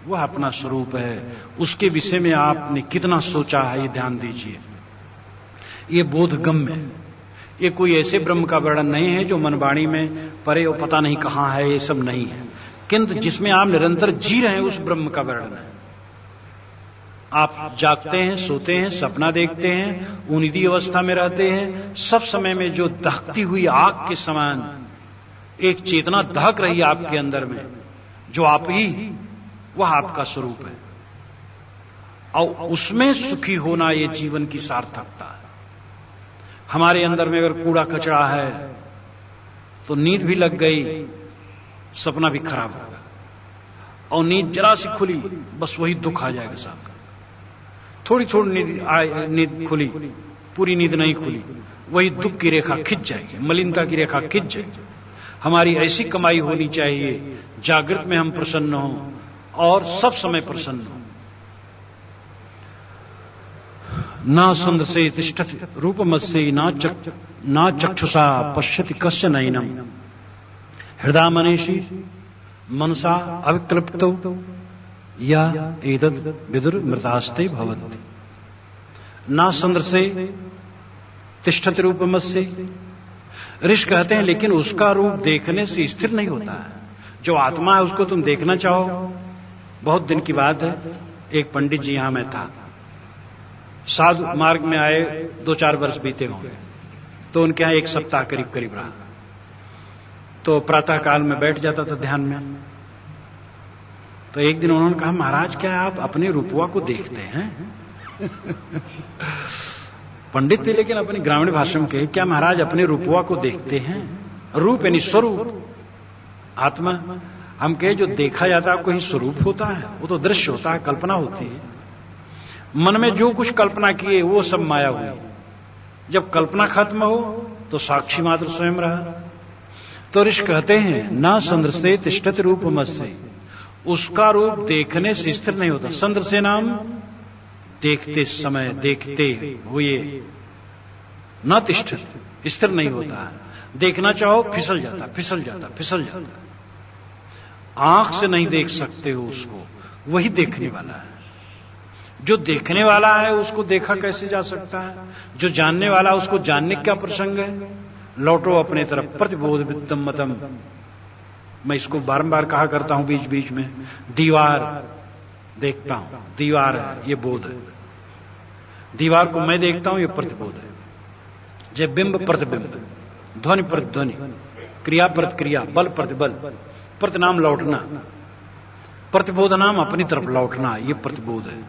वह अपना स्वरूप है। उसके विषय में आपने कितना सोचा है, ये ध्यान दीजिए। ये बोधगम्य है। ये कोई ऐसे ब्रह्म का वर्णन नहीं है जो मनवाणी में परे और पता नहीं कहां है, ये सब नहीं है। किंतु जिसमें आप निरंतर जी रहे हैं उस ब्रह्म का वर्णन है। आप जागते हैं, सोते हैं, सपना देखते हैं, उन्नीति अवस्था में रहते हैं, सब समय में जो दहकती हुई आग के समान एक चेतना दहक रही आपके अंदर में, जो आप ही, वह आपका स्वरूप है। और उसमें सुखी होना ये जीवन की सार्थकता है। हमारे अंदर में अगर कूड़ा कचरा है तो नींद भी लग गई, सपना भी खराब होगा। और नींद जरा सी खुली, बस वही दुख आ जाएगा साहब। थोड़ी थोड़ी नींद खुली, पूरी नींद नहीं खुली, वही दुख की रेखा खिंच जाएगी, मलिनता की रेखा खिंच जाएगी। हमारी ऐसी कमाई होनी चाहिए, जागृत में हम प्रसन्न हों और सब समय प्रसन्न हों। ना संदसे तिष्ठति रूपमस्य ना चक्षुषा पश्यति कश्चन नैनम हृदय मनीषी मनसा अविक्लप्तो या एतद् विदुर मृतास्ते भवन्ति। ना संदसे तिष्ठति रूपमस्य, ऋषि कहते हैं लेकिन उसका रूप देखने से स्थिर नहीं होता है। जो आत्मा है उसको तुम देखना चाहो। बहुत दिन की बात है, एक पंडित जी यहां मैं था, साधु मार्ग में आए 2-4 वर्ष बीते होंगे, तो उनके यहां 1 सप्ताह करीब करीब रहा। तो प्रातः काल में बैठ जाता था ध्यान में। तो एक दिन उन्होंने कहा, महाराज क्या आप अपने रूपवा को देखते हैं? पंडित थे लेकिन अपनी ग्रामीण भाषा में कहे, क्या महाराज अपने रूपवा को देखते हैं? रूप यानी स्वरूप, आत्मा। हम कहे जो देखा जाता है कोई स्वरूप होता है? वो तो दृश्य होता है, कल्पना होती है। मन में जो कुछ कल्पना किए वो सब माया हुई। जब कल्पना खत्म हो तो साक्षी मात्र स्वयं रहा। तो ऋषि कहते हैं ना संदृश्य तिष्ठति रूपमस्य, उसका रूप देखने से स्थिर नहीं होता। संदृश्य नाम देखते समय, देखते हुए, न तिष्ठति, स्थिर नहीं होता है। देखना चाहो फिसल जाता, फिसल जाता, फिसल जाता। आंख से नहीं देख सकते हो उसको, वही देखने वाला है। जो देखने वाला है उसको देखा कैसे जा सकता है? जो जानने वाला है उसको जानने का प्रसंग है। लौटो अपने तरफ, प्रतिबोध वित्तम मतम। मैं इसको बारंबार कहा करता हूं बीच बीच में। दीवार देखता हूं, दीवार है, ये बोध है। दीवार को मैं देखता हूं, ये प्रतिबोध है। जब बिंब प्रतिबिंब, ध्वनि प्रतिध्वनि, क्रिया प्रतिक्रिया, बल प्रतिबल, प्रतिनाम लौटना, प्रतिबोध नाम अपनी तरफ लौटना, ये प्रतिबोध है।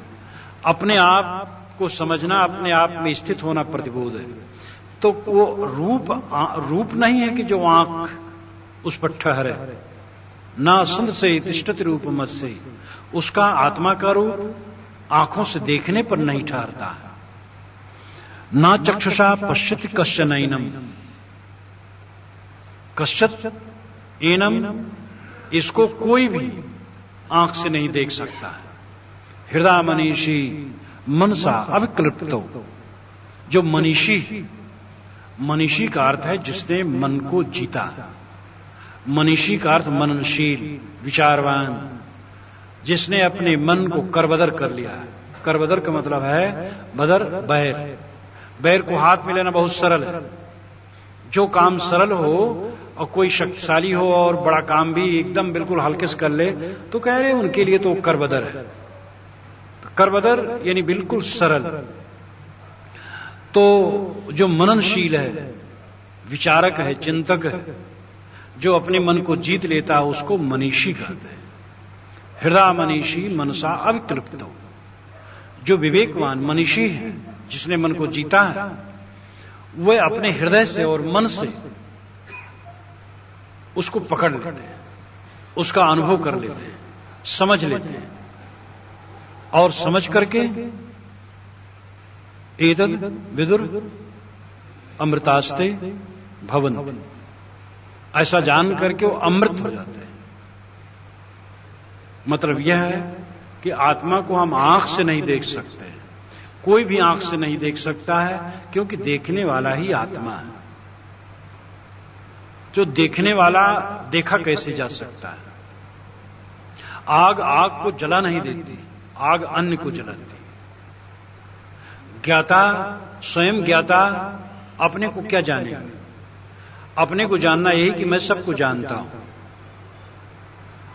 अपने आप को समझना, अपने आप में स्थित होना प्रतिबोध है। तो वो रूप नहीं है कि जो आंख उस पर ठहरे। ना संदसे तिष्ठति रूपमस्य, उसका आत्मा का रूप आंखों से देखने पर नहीं ठहरता। ना चक्षुषा पश्यति कश्चन नैनम, कश्चित एनम, इसको कोई भी आंख से नहीं देख सकता है। हृदय मनीषी मनसा अविक्लप्तो, जो मनीषी, मनीषी का अर्थ है जिसने मन को जीता। मनीषी का अर्थ मननशील, विचारवान, जिसने अपने मन को करबदर कर लिया। करबदर का मतलब है बदर, बैर। बैर को हाथ में लेना बहुत सरल है। जो काम सरल हो और कोई शक्तिशाली हो और बड़ा काम भी एकदम बिल्कुल हल्के से कर ले, तो कह रहे उनके लिए तो करबदर है। तो करबदर यानी बिल्कुल सरल। तो जो मननशील है, विचारक है, चिंतक है, जो अपने मन को जीत लेता है, उसको मनीषी कहते हैं। हृदय मनीषी मनसा अविक्लप्तो, जो विवेकवान मनीषी है, जिसने मन को जीता है, वह अपने हृदय से और मन से उसको पकड़ लेते हैं, उसका अनुभव कर लेते हैं, समझ लेते हैं, और समझ करके एतद् विदुर अमृतास्ते भवन्ति, ऐसा जान करके वो अमृत हो जाते हैं। मतलब यह है कि आत्मा को हम आंख से नहीं देख सकते, कोई भी आंख से नहीं देख सकता है, क्योंकि देखने वाला ही आत्मा है। जो देखने वाला देखा कैसे जा सकता है? आग आग को जला नहीं देती, आग अन्य को जलाती। ज्ञाता, स्वयं ज्ञाता अपने को क्या जानेगा? अपने को जानना यही कि मैं सबको जानता हूं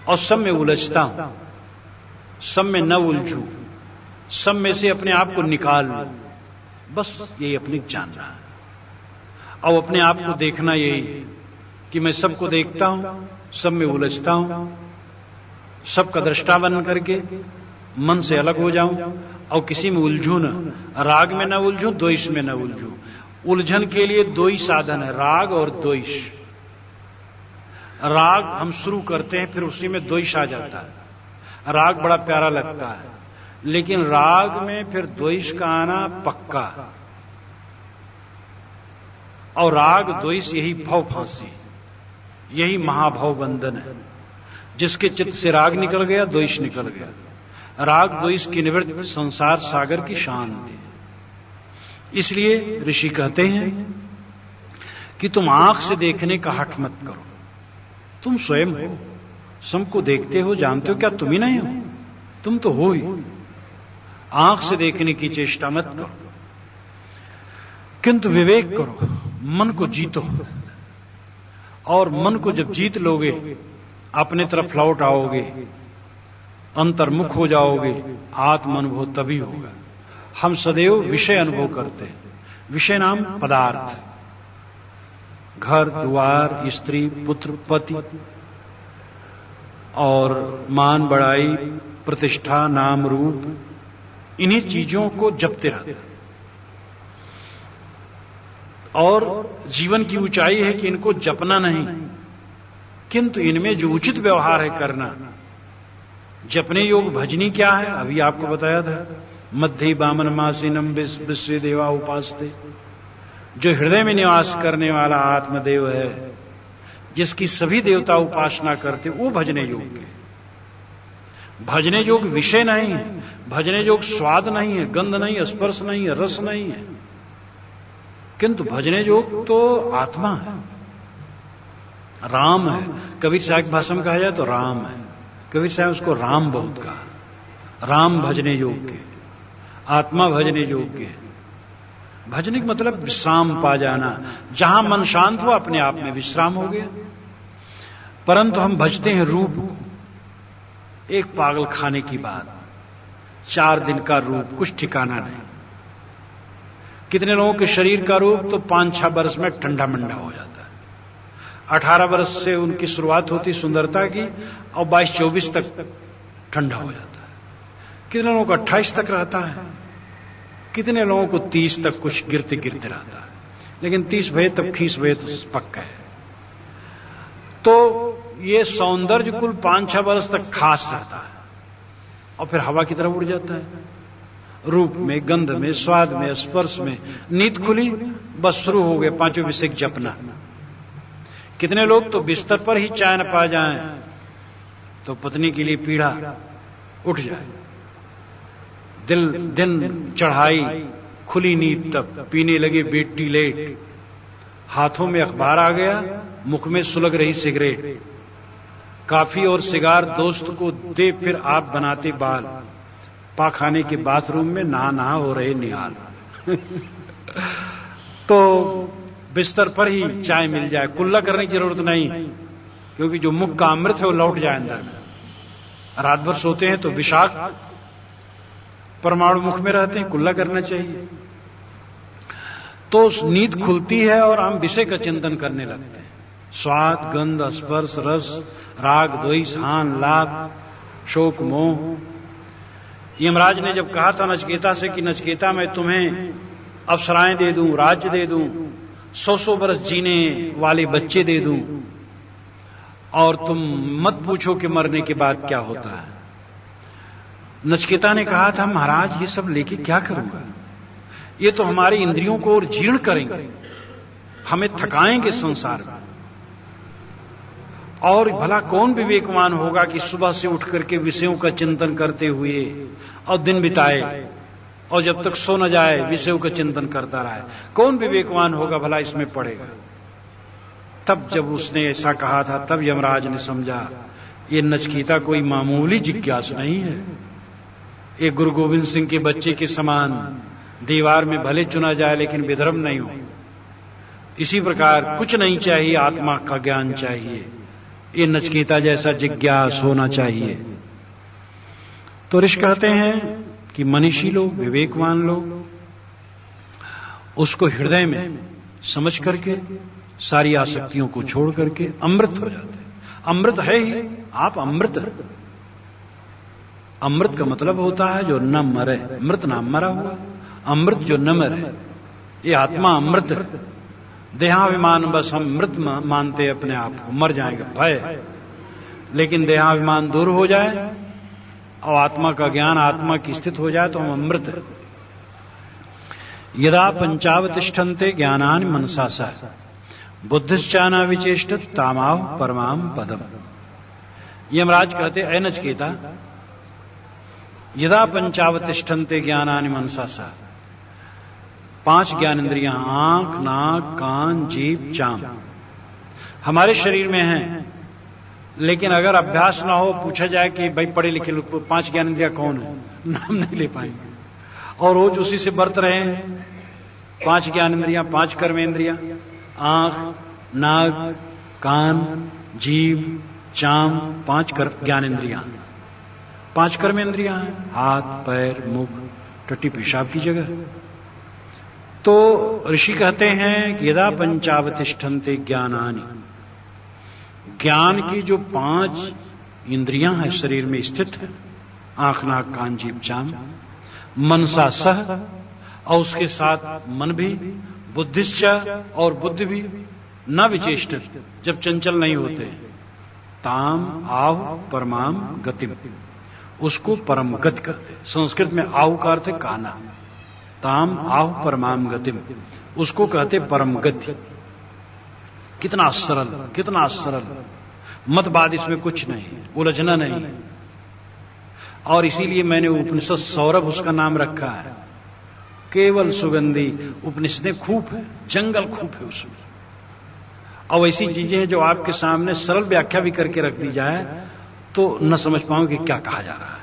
और सब में उलझता हूं, सब में न उलझूं, सब में से अपने आप को निकाल लूं, बस यही अपने जानना है। और अपने आप को देखना यही कि मैं सबको देखता हूं, सब में उलझता हूं, सबका दृष्टा बन करके मन से अलग हो जाऊं और किसी में उलझूं न, राग में न उलझूं, द्वेष में न उलझूं। उलझन के लिए दो ही साधन है, राग और द्वेष। राग हम शुरू करते हैं, फिर उसी में द्वेष आ जाता है। राग बड़ा प्यारा लगता है, लेकिन राग में फिर द्वेष का आना पक्का। और राग द्वेष यही भव फांसी, यही महाभव बंधन है। जिसके चित्त से राग निकल गया, द्वेष निकल गया। राग द्वेष की निवृत्त संसार सागर की शांति। इसलिए ऋषि कहते हैं कि तुम आंख से देखने का हठ मत करो। तुम स्वयं हो, सबको देखते हो, जानते हो, क्या तुम ही नहीं हो? तुम तो हो ही। आंख से देखने की चेष्टा मत करो, किंतु विवेक करो, मन को जीतो। और मन को जब जीत लोगे, अपने तरफ लौट आओगे, अंतर्मुख हो जाओगे, आत्म अनुभव तभी होगा। हम सदैव विषय अनुभव करते हैं। विषय नाम पदार्थ, घर द्वार, स्त्री पुत्र पति और मान बड़ाई प्रतिष्ठा नाम रूप, इन्हीं चीजों को जपते रहते हैं। और जीवन की ऊंचाई है कि इनको जपना नहीं, किंतु इनमें जो उचित व्यवहार है करना। जपने योग भजनी क्या है? अभी आपको बताया था, मध्य बामन मासीनम विश्व देवा उपासते। जो हृदय में निवास करने वाला आत्मदेव है, जिसकी सभी देवता उपासना करते, वो भजने योग्य है। भजने योग विषय नहीं है, भजने योग स्वाद नहीं है, गंध नहीं है, स्पर्श नहीं है, रस नहीं है, किंतु भजने योग तो आत्मा है, राम है। कबीर साहब की भाषा में कहा जाए तो राम है। कबीर साहब उसको राम बहुत कहा। राम भजने योग्य, आत्मा भजने योग्य है। भजने का मतलब विश्राम पा जाना। जहां मन शांत हुआ, अपने आप में विश्राम हो गया। परंतु हम भजते हैं रूप को। एक पागल खाने की बात, 4 दिन का रूप, कुछ ठिकाना नहीं। कितने लोगों के शरीर का रूप तो 5-6 वर्ष में ठंडा मंडा हो जाता है। 18 वर्ष से उनकी शुरुआत होती सुंदरता की, और 22-24 तक ठंडा हो जाता है। कितने लोगों को 28 तक रहता है, कितने लोगों को 30 तक कुछ गिरते गिरते रहता है। लेकिन 30 भये तब खींच भये तो पक्का है। तो ये सौंदर्य कुल 5-6 वर्ष तक खास रहता है, और फिर हवा की तरफ उड़ जाता है। रूप में, गंध में, स्वाद में, स्पर्श में नींद खुली, बस शुरू हो गए 5 विषय जपना। कितने लोग तो बिस्तर पर ही चाय न पा जाएं तो पत्नी के लिए पीड़ा उठ जाए। दिन चढ़ाई, खुली नींद, तब पीने लगे बेटी लेट। हाथों में अखबार आ गया, मुख में सुलग रही सिगरेट। काफी और सिगार दोस्त को दे, फिर आप बनाते बाल। पाखाने के बाथरूम में नहा हो रहे निहाल। तो बिस्तर पर ही चाय मिल जाए, कुल्ला करने की जरूरत नहीं, क्योंकि जो मुख का अमृत है वो लौट जाए अंदर में। रात भर सोते हैं तो विषाक्त परमाणु मुख में रहते हैं, कुल्ला करना चाहिए। तो नींद खुलती है और हम विषय का चिंतन करने लगते हैं। स्वाद, गंध, स्पर्श, रस, राग, द्वेष, हान, लाभ, शोक, मोह। यमराज ने जब कहा था नचिकेता से कि नचिकेता मैं तुम्हें अप्सराएं दे दूं, राज्य दे दूं, 100 वर्ष जीने वाले बच्चे दे दूं, और तुम मत पूछो कि मरने के बाद क्या होता है। नचिकेता ने कहा था महाराज ये सब लेके क्या करूंगा, ये तो हमारी इंद्रियों को और जीर्ण करेंगे, हमें थकाएंगे संसार में। और भला कौन विवेकवान होगा कि सुबह से उठ करके विषयों का चिंतन करते हुए और दिन बिताए, और जब तक सो न जाए विषयों का चिंतन करता रहे। कौन विवेकवान होगा भला इसमें पड़ेगा। तब जब उसने ऐसा कहा था, तब यमराज ने समझा ये नचिकेता कोई मामूली जिज्ञासु नहीं है। ये गुरु गोविंद सिंह के बच्चे के समान दीवार में भले चुना जाए लेकिन विधर्म नहीं हो। इसी प्रकार कुछ नहीं चाहिए, आत्मा का ज्ञान चाहिए। ये नचिकेता जैसा जिज्ञास होना चाहिए। तो ऋषि कहते हैं कि मनीषी लोग, विवेकवान लोग उसको हृदय में समझ करके सारी आसक्तियों को छोड़ करके अमृत हो जाते हैं। अमृत है ही, आप अमृत है। अमृत का मतलब होता है जो न मरे। मृत नाम मरा हुआ, अमृत जो न मरे, ये आत्मा अमृत है। देहाभिमान बस हम मृत मानते अपने आप को, मर जाएंगे भय। लेकिन देहाभिमान दूर हो जाए और आत्मा का ज्ञान, आत्मा की स्थिति हो जाए तो हम अमृत हैं। यदा पंचावतिष्ठन्ते ज्ञानानि मनसा स बुद्धिश्चाना विचेष्ट तामाव परमाम पदम। यमराज कहते ऐ नचिकेता, यदा पंचावतिष्ठन्ते ज्ञानानि मनसा स, 5 ज्ञानेंद्रियां आंख, नाक, कान, जीभ, चाम हमारे शरीर में हैं। लेकिन अगर अभ्यास ना हो, पूछा जाए कि भाई पढ़े लिखे लोग 5 ज्ञानेंद्रियां कौन है, नाम नहीं ले पाएंगे। और रोज उसी से बरत रहे हैं। 5 ज्ञानेंद्रियां, 5 कर्मेंद्रियां, आंख, नाक, कान, जीभ, चाम, 5 ज्ञानेंद्रियां, 5 कर्मेंद्रियां हैं, हाथ, पैर, मुख, टट्टी पेशाब की जगह। तो ऋषि कहते हैं कि यदा पंचावतिष्ठन्ते ज्ञानानि, ज्ञान की जो 5 इंद्रियां हैं शरीर में स्थित है, आंख, नाक, कान, जीभ, चाम, मनसा सह, और उसके साथ मन भी, बुद्धिश्च और बुद्धि भी, न विचेष्ट जब चंचल नहीं होते, ताम आह परमाम गतिम, उसको परम गति कहते। संस्कृत में आहु का अर्थ है काना, ताम आह परमाम गतिम, उसको कहते परम गति। कितना सरल, कितना सरल, मतवाद इसमें कुछ नहीं, उलझना नहीं। और इसीलिए मैंने उपनिषद सौरभ उसका नाम रखा है। केवल सुगंधी उपनिषदें खूब है, जंगल खूब है उसमें। और ऐसी चीजें हैं जो आपके सामने सरल व्याख्या भी करके रख दी जाए तो न समझ पाऊं कि क्या कहा जा रहा है।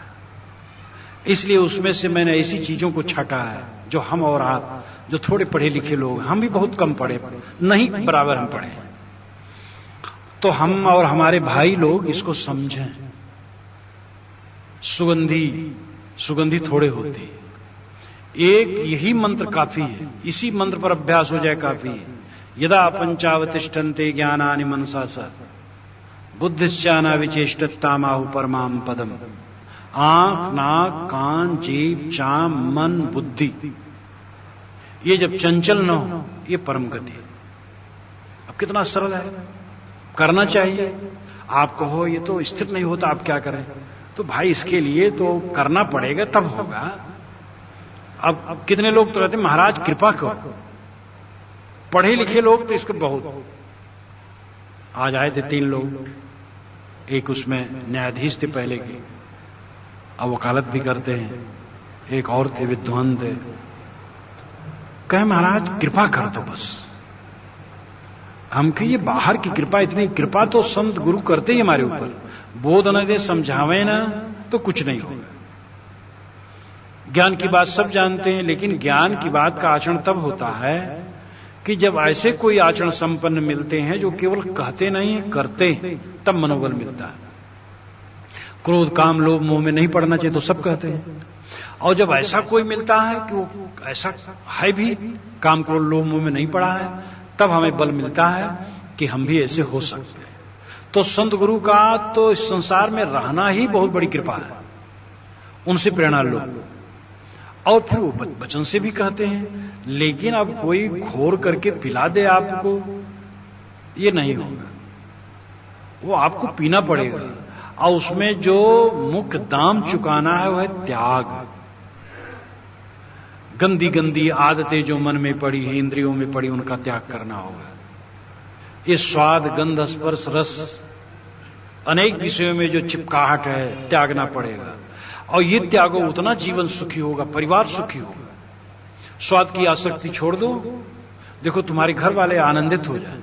इसलिए उसमें से मैंने ऐसी चीजों को छाटा है जो हम और आप, जो थोड़े पढ़े लिखे लोग, हम भी बहुत कम पढ़े, नहीं बराबर हम पढ़े, तो हम और हमारे भाई लोग इसको समझें। सुगंधी थोड़े होती है, एक यही मंत्र काफी है, इसी मंत्र पर अभ्यास हो जाए काफी है। यदा पंचावतिष्ठन्ते ज्ञानानि मनसा स बुद्धिश्चाना विचेष्ट तामाहु परमाम पदम। आंख, नाक, कान, जीभ, चाम, मन, बुद्धि, ये जब चंचल न हो, ये परम गति है। अब कितना सरल है, करना चाहिए। आप कहो ये तो स्थिर नहीं होता, आप क्या करें? तो भाई इसके लिए तो करना पड़ेगा, तब होगा। अब कितने लोग तो कहते हैं महाराज कृपा करो। पढ़े लिखे लोग तो इसको बहुत, आज आए थे 3 लोग, एक उसमें न्यायाधीश थे पहले के, अब वकालत भी करते हैं, एक और थे विद्वान थे। कहे महाराज कृपा कर दो बस। हम कहिए बाहर की कृपा, इतनी कृपा तो संत गुरु करते ही हमारे ऊपर, बोध न दे, समझावे ना, तो कुछ नहीं होगा। ज्ञान की बात सब जानते हैं, लेकिन ज्ञान की बात का आचरण तब होता है कि जब ऐसे कोई आचरण संपन्न मिलते हैं जो केवल कहते नहीं है, करते हैं, तब मनोबल मिलता है। क्रोध, काम, लोभ, मोह में नहीं पड़ना चाहिए तो सब कहते हैं। और जब ऐसा कोई मिलता है कि वो ऐसा है भी, काम, क्रोध, लोभ, मोह में नहीं पड़ा है, तब हमें बल मिलता है कि हम भी ऐसे हो सकते हैं। तो संत गुरु का तो इस संसार में रहना ही बहुत बड़ी कृपा है। उनसे प्रेरणा लो, और फिर वो वचन से भी कहते हैं। लेकिन अब कोई घोर करके पिला दे आपको, ये नहीं होगा, वो आपको पीना पड़ेगा। और उसमें जो मुख्य दाम चुकाना है वह है त्याग। गंदी गंदी आदतें जो मन में पड़ी हैं, इंद्रियों में पड़ी, उनका त्याग करना होगा। ये स्वाद, गंध, स्पर्श, रस, अनेक विषयों में जो चिपकाहट है, त्यागना पड़ेगा। और ये त्यागो उतना जीवन सुखी होगा, परिवार सुखी होगा। स्वाद की आसक्ति छोड़ दो, देखो तुम्हारे घर वाले आनंदित हो जाए।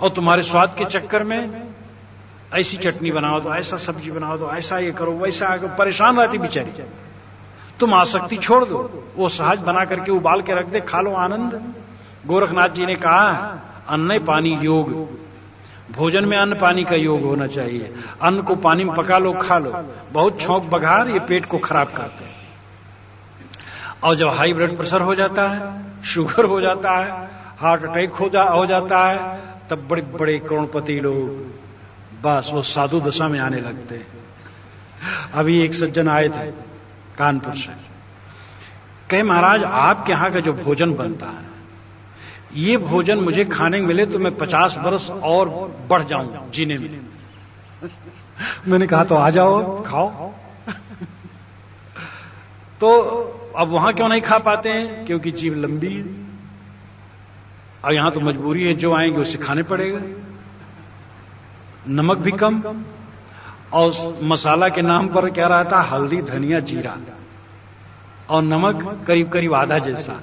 और तुम्हारे स्वाद के चक्कर में ऐसी चटनी बनाओ तो, ऐसा सब्जी बनाओ तो, ऐसा ये करो, वैसा करो, परेशान रहती बेचारी। तुम आसक्ति छोड़ दो, वो सहज बना करके उबाल के रख दे, खा लो, आनंद। गोरखनाथ जी ने कहा अन्न पानी योग, भोजन में अन्न पानी का योग होना चाहिए। अन्न को पानी में पका लो, खा लो, बहुत छौंक बघार ये पेट को खराब करते हैं। और जब हाई ब्लड प्रेशर हो जाता है, शुगर हो जाता है, हार्ट अटैक हो जाता है, तब बड़े बड़े करोड़पति लोग बस वो साधु दशा में आने लगते हैं। अभी एक सज्जन आए थे कानपुर से, कहे महाराज आपके यहां का जो भोजन बनता है, ये भोजन मुझे खाने मिले तो मैं 50 बरस और बढ़ जाऊं जीने में। मैंने कहा तो आ जाओ खाओ। तो अब वहां क्यों नहीं खा पाते हैं? क्योंकि जीव लंबी है और यहां तो मजबूरी है, जो आएंगे उसे खाने पड़ेगा। नमक भी कम और मसाला के नाम पर क्या रहता? हल्दी, धनिया, जीरा और नमक करीब करीब आधा जैसा।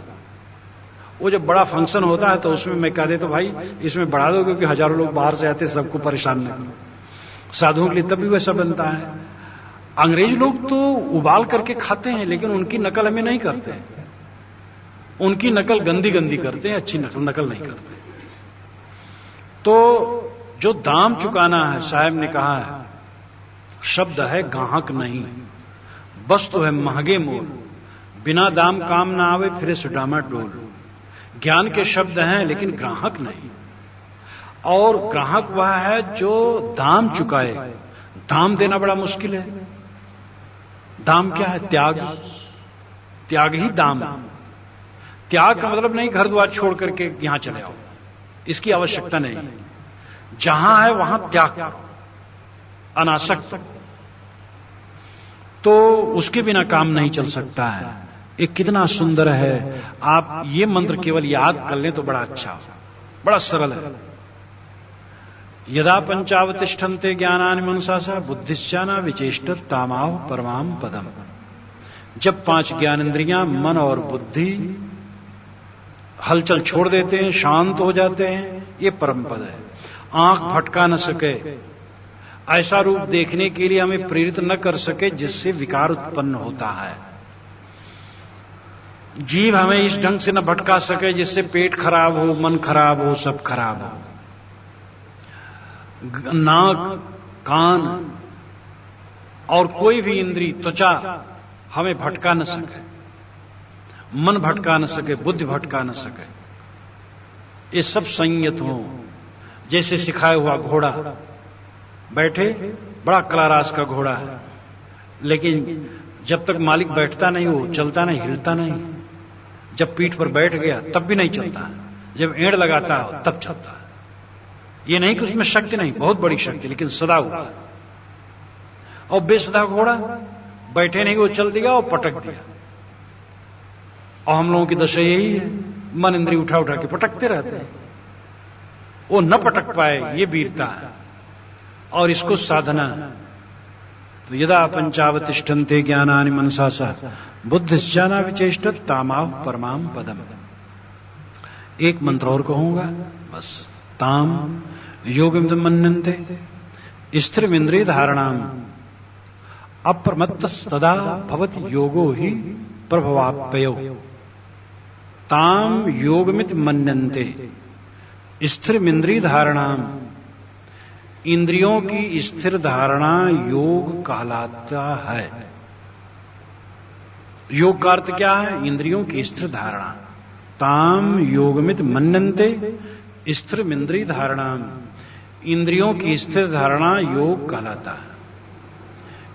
वो जब बड़ा फंक्शन होता है तो उसमें मैं कह देता भाई इसमें बढ़ा दो, क्योंकि हजारों लोग बाहर से आते, सबको परेशान न करो। साधुओं के लिए तब भी वैसा बनता है। अंग्रेज लोग तो उबाल करके खाते हैं, लेकिन उनकी नकल हमें नहीं करते। उनकी नकल गंदी गंदी करते हैं, अच्छी नकल नहीं करते। तो जो दाम चुकाना है, साहब ने कहा है, शब्द है गाहक नहीं, वस्तु है महंगे मोल, बिना दाम काम ना आवे फिरे सुडामा डोल। ज्ञान के शब्द हैं लेकिन ग्राहक नहीं। और ग्राहक वह है जो दाम चुकाए। दाम देना बड़ा मुश्किल है। दाम क्या है? त्याग। त्याग ही दाम है। त्याग का मतलब नहीं घर द्वार छोड़ करके यहां चले आओ, इसकी आवश्यकता नहीं। जहां है वहां त्याग करो, अनासक्त। तो उसके बिना काम नहीं चल सकता है। ये कितना सुंदर है। आप ये मंत्र केवल याद कर लें तो बड़ा अच्छा, बड़ा सरल है। यदा पंचावतिष्ठन्ते ज्ञानानि मनसा बुद्धिश्चाना विचेष्टत तामाह परमाम पदम। जब 5 ज्ञानेंद्रियां मन और बुद्धि हलचल छोड़ देते हैं, शांत हो जाते हैं, ये परम पद है। आंख भटका न सके, ऐसा रूप देखने के लिए हमें प्रेरित न कर सके जिससे विकार उत्पन्न होता है। जीव हमें इस ढंग से न भटका सके जिससे पेट खराब हो, मन खराब हो, सब खराब हो। नाक, कान और कोई भी इंद्री, त्वचा हमें भटका न सके, मन भटका न सके, बुद्धि भटका न सके। ये सब संयत हो। जैसे सिखाया हुआ घोड़ा, बैठे, बड़ा कलारास का घोड़ा है, लेकिन जब तक मालिक बैठता नहीं वो चलता नहीं, हिलता नहीं। जब पीठ पर बैठ गया तब भी नहीं चलता, जब एड़ लगाता है तब चलता है। ये नहीं कि उसमें शक्ति नहीं, बहुत बड़ी शक्ति, लेकिन सदा हुआ। और बेसदा घोड़ा बैठे नहीं, वो चल दिया और पटक दिया। और हम लोगों की दशा यही है, मन इंद्री उठा उठा के पटकते रहते हैं। वो न पटक पाए, ये वीरता है। और इसको साधना। तो यदा पंचावतिष्ठन्ते ज्ञानानि मनसा बुद्धिश्चाना विचेष्टत तामाह परमाम पदम। एक मंत्र और कहूंगा बस। ताम योगिम मन्यन्ते स्थिरमिंद्रिय धारणाम अप्रमत्तस्तदा भवति योगो ही प्रभवाप्ययो। ताम योगमित मन्यन्ते स्थिरमिंद्रिय धारणाम। इंद्रियों की स्थिर धारणा योग कहलाता है। योग का अर्थ क्या है? इंद्रियों की स्थिर धारणा। ताम योगमित मन्यन्ते स्थिरमिंद्रिय धारणा। इंद्रियों की स्थिर धारणा योग कहलाता है।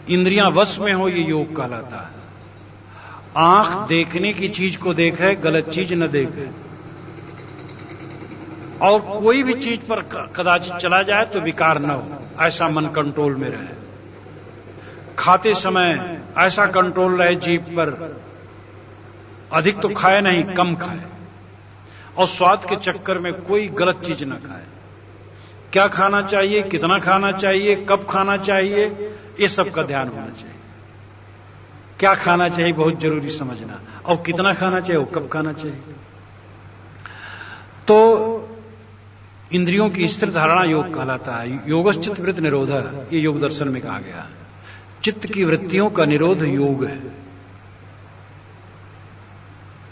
इंद्रियां वश में हो, ये योग कहलाता है। आंख देखने की चीज को देखे, गलत चीज न देखे। और कोई भी चीज पर कदाचित चला जाए तो विकार न हो, ऐसा मन कंट्रोल में रहे। खाते समय ऐसा कंट्रोल रहे जीभ पर, अधिक तो खाए नहीं, कम खाए। और स्वाद के चक्कर में कोई गलत चीज न खाए। क्या खाना चाहिए, कितना खाना चाहिए, कब खाना चाहिए, ये सब का ध्यान होना चाहिए। क्या खाना चाहिए बहुत जरूरी समझना, और कितना खाना चाहिए, और कब खाना चाहिए। तो इंद्रियों की स्थिर धारणा योग कहलाता है। योगश्चित्त वृत्ति निरोध, ये योग दर्शन में कहा गया। चित्त की वृत्तियों का निरोध योग है।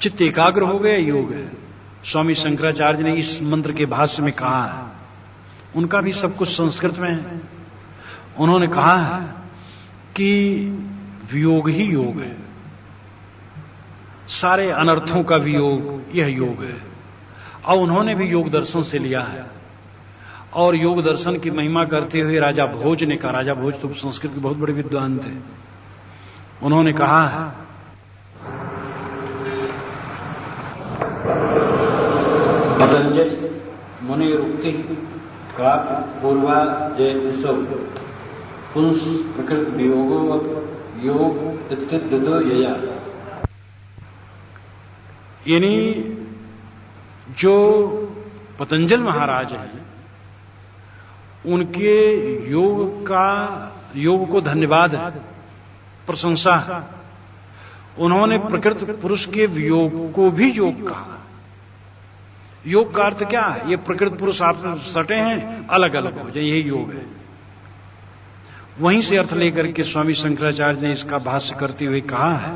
चित्त एकाग्र हो गया, योग है। स्वामी शंकराचार्य ने इस मंत्र के भाष्य में कहा है, उनका भी सब कुछ संस्कृत में है। उन्होंने कहा है कि वियोग ही योग है, सारे अनर्थों का वियोग यह योग है। और उन्होंने भी योग दर्शन से लिया है। और योग दर्शन की महिमा करते हुए राजा भोज ने कहा, राजा भोज तो संस्कृत के बहुत बड़े विद्वान थे, उन्होंने कहा है पतंजलि मुनिरुक्ति का पूर्वा जयतिसौ पुंस प्रकृत वियोगो योग इत्युद्यतो यया। यानी जो पतंजल महाराज हैं उनके योग को धन्यवाद है, प्रशंसा है। उन्होंने प्रकृत पुरुष के वियोग को भी योग कहा। योग का अर्थ क्या है? ये प्रकृत पुरुष आप सटे हैं, अलग अलग हो जाए, यही योग है। वहीं से अर्थ लेकर के स्वामी शंकराचार्य ने इसका भाष्य करते हुए कहा है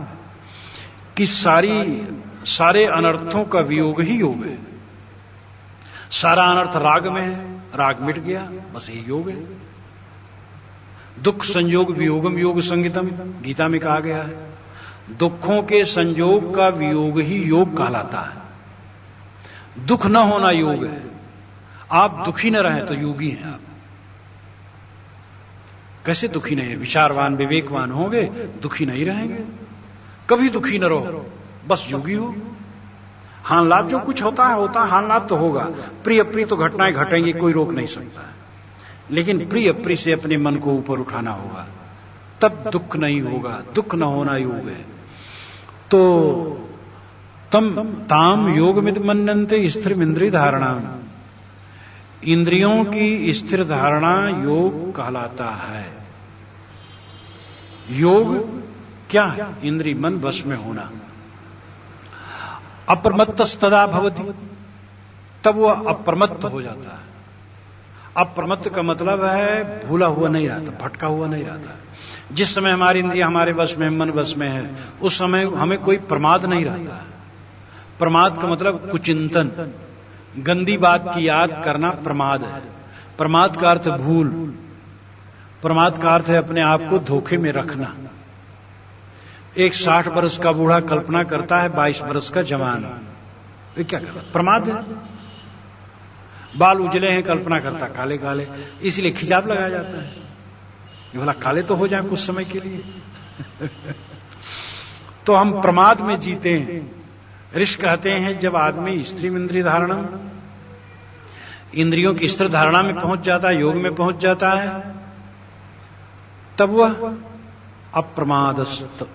कि सारे अनर्थों का वियोग ही योग है। सारा अनर्थ राग में है, राग मिट गया, बस यही योग है। दुख संयोग वियोगम योग संगीतम गीता में कहा गया है। दुखों के संयोग का वियोग ही योग कहलाता है। दुख न होना योग है। आप दुखी न रहें तो योगी हैं आप। कैसे दुखी नहीं? विचारवान विवेकवान होंगे, दुखी नहीं रहेंगे। कभी दुखी न रहो, बस योगी हो। हान लाभ जो कुछ होता है, हान लाभ तो होगा। प्रिय अप्रिय तो घटनाएं घटेंगी, कोई रोक नहीं सकता है। लेकिन प्रिय अप्रिय से अपने मन को ऊपर उठाना होगा, तब दुख नहीं होगा। दुख न होना योग है। तो ताम योगमित मन्यन्ते स्थिर इंद्रिय धारणा। इंद्रियों की स्थिर धारणा योग कहलाता है। योग क्या है? इंद्रिय मन वश में होना। अप्रमत्तस्तदा भवति, तब वह अप्रमत्त हो जाता है। अप्रमत्त का मतलब है भूला हुआ नहीं रहता, भटका हुआ नहीं रहता। जिस समय हमारी इंद्रिय हमारे वश में, मन वश में है, उस समय हमें कोई प्रमाद नहीं रहता है। प्रमाद का मतलब कुचिंतन, गंदी बात की याद करना प्रमाद है। प्रमाद का अर्थ भूल। प्रमाद का अर्थ है अपने आप को धोखे में रखना। एक 60 वर्ष का बूढ़ा कल्पना करता है 22 वर्ष का जवान। ये क्या करता? प्रमाद है। बाल उजले हैं, कल्पना करता काले काले, इसलिए खिजाब लगाया जाता है। ये बोला काले तो हो जाए कुछ समय के लिए। तो हम प्रमाद में जीते हैं। ऋषि कहते हैं जब आदमी स्त्री इंद्रिय धारणा, इंद्रियों की स्थिर धारणा में पहुंच जाता है, योग में पहुंच जाता है, तब वह अप्रमादस्त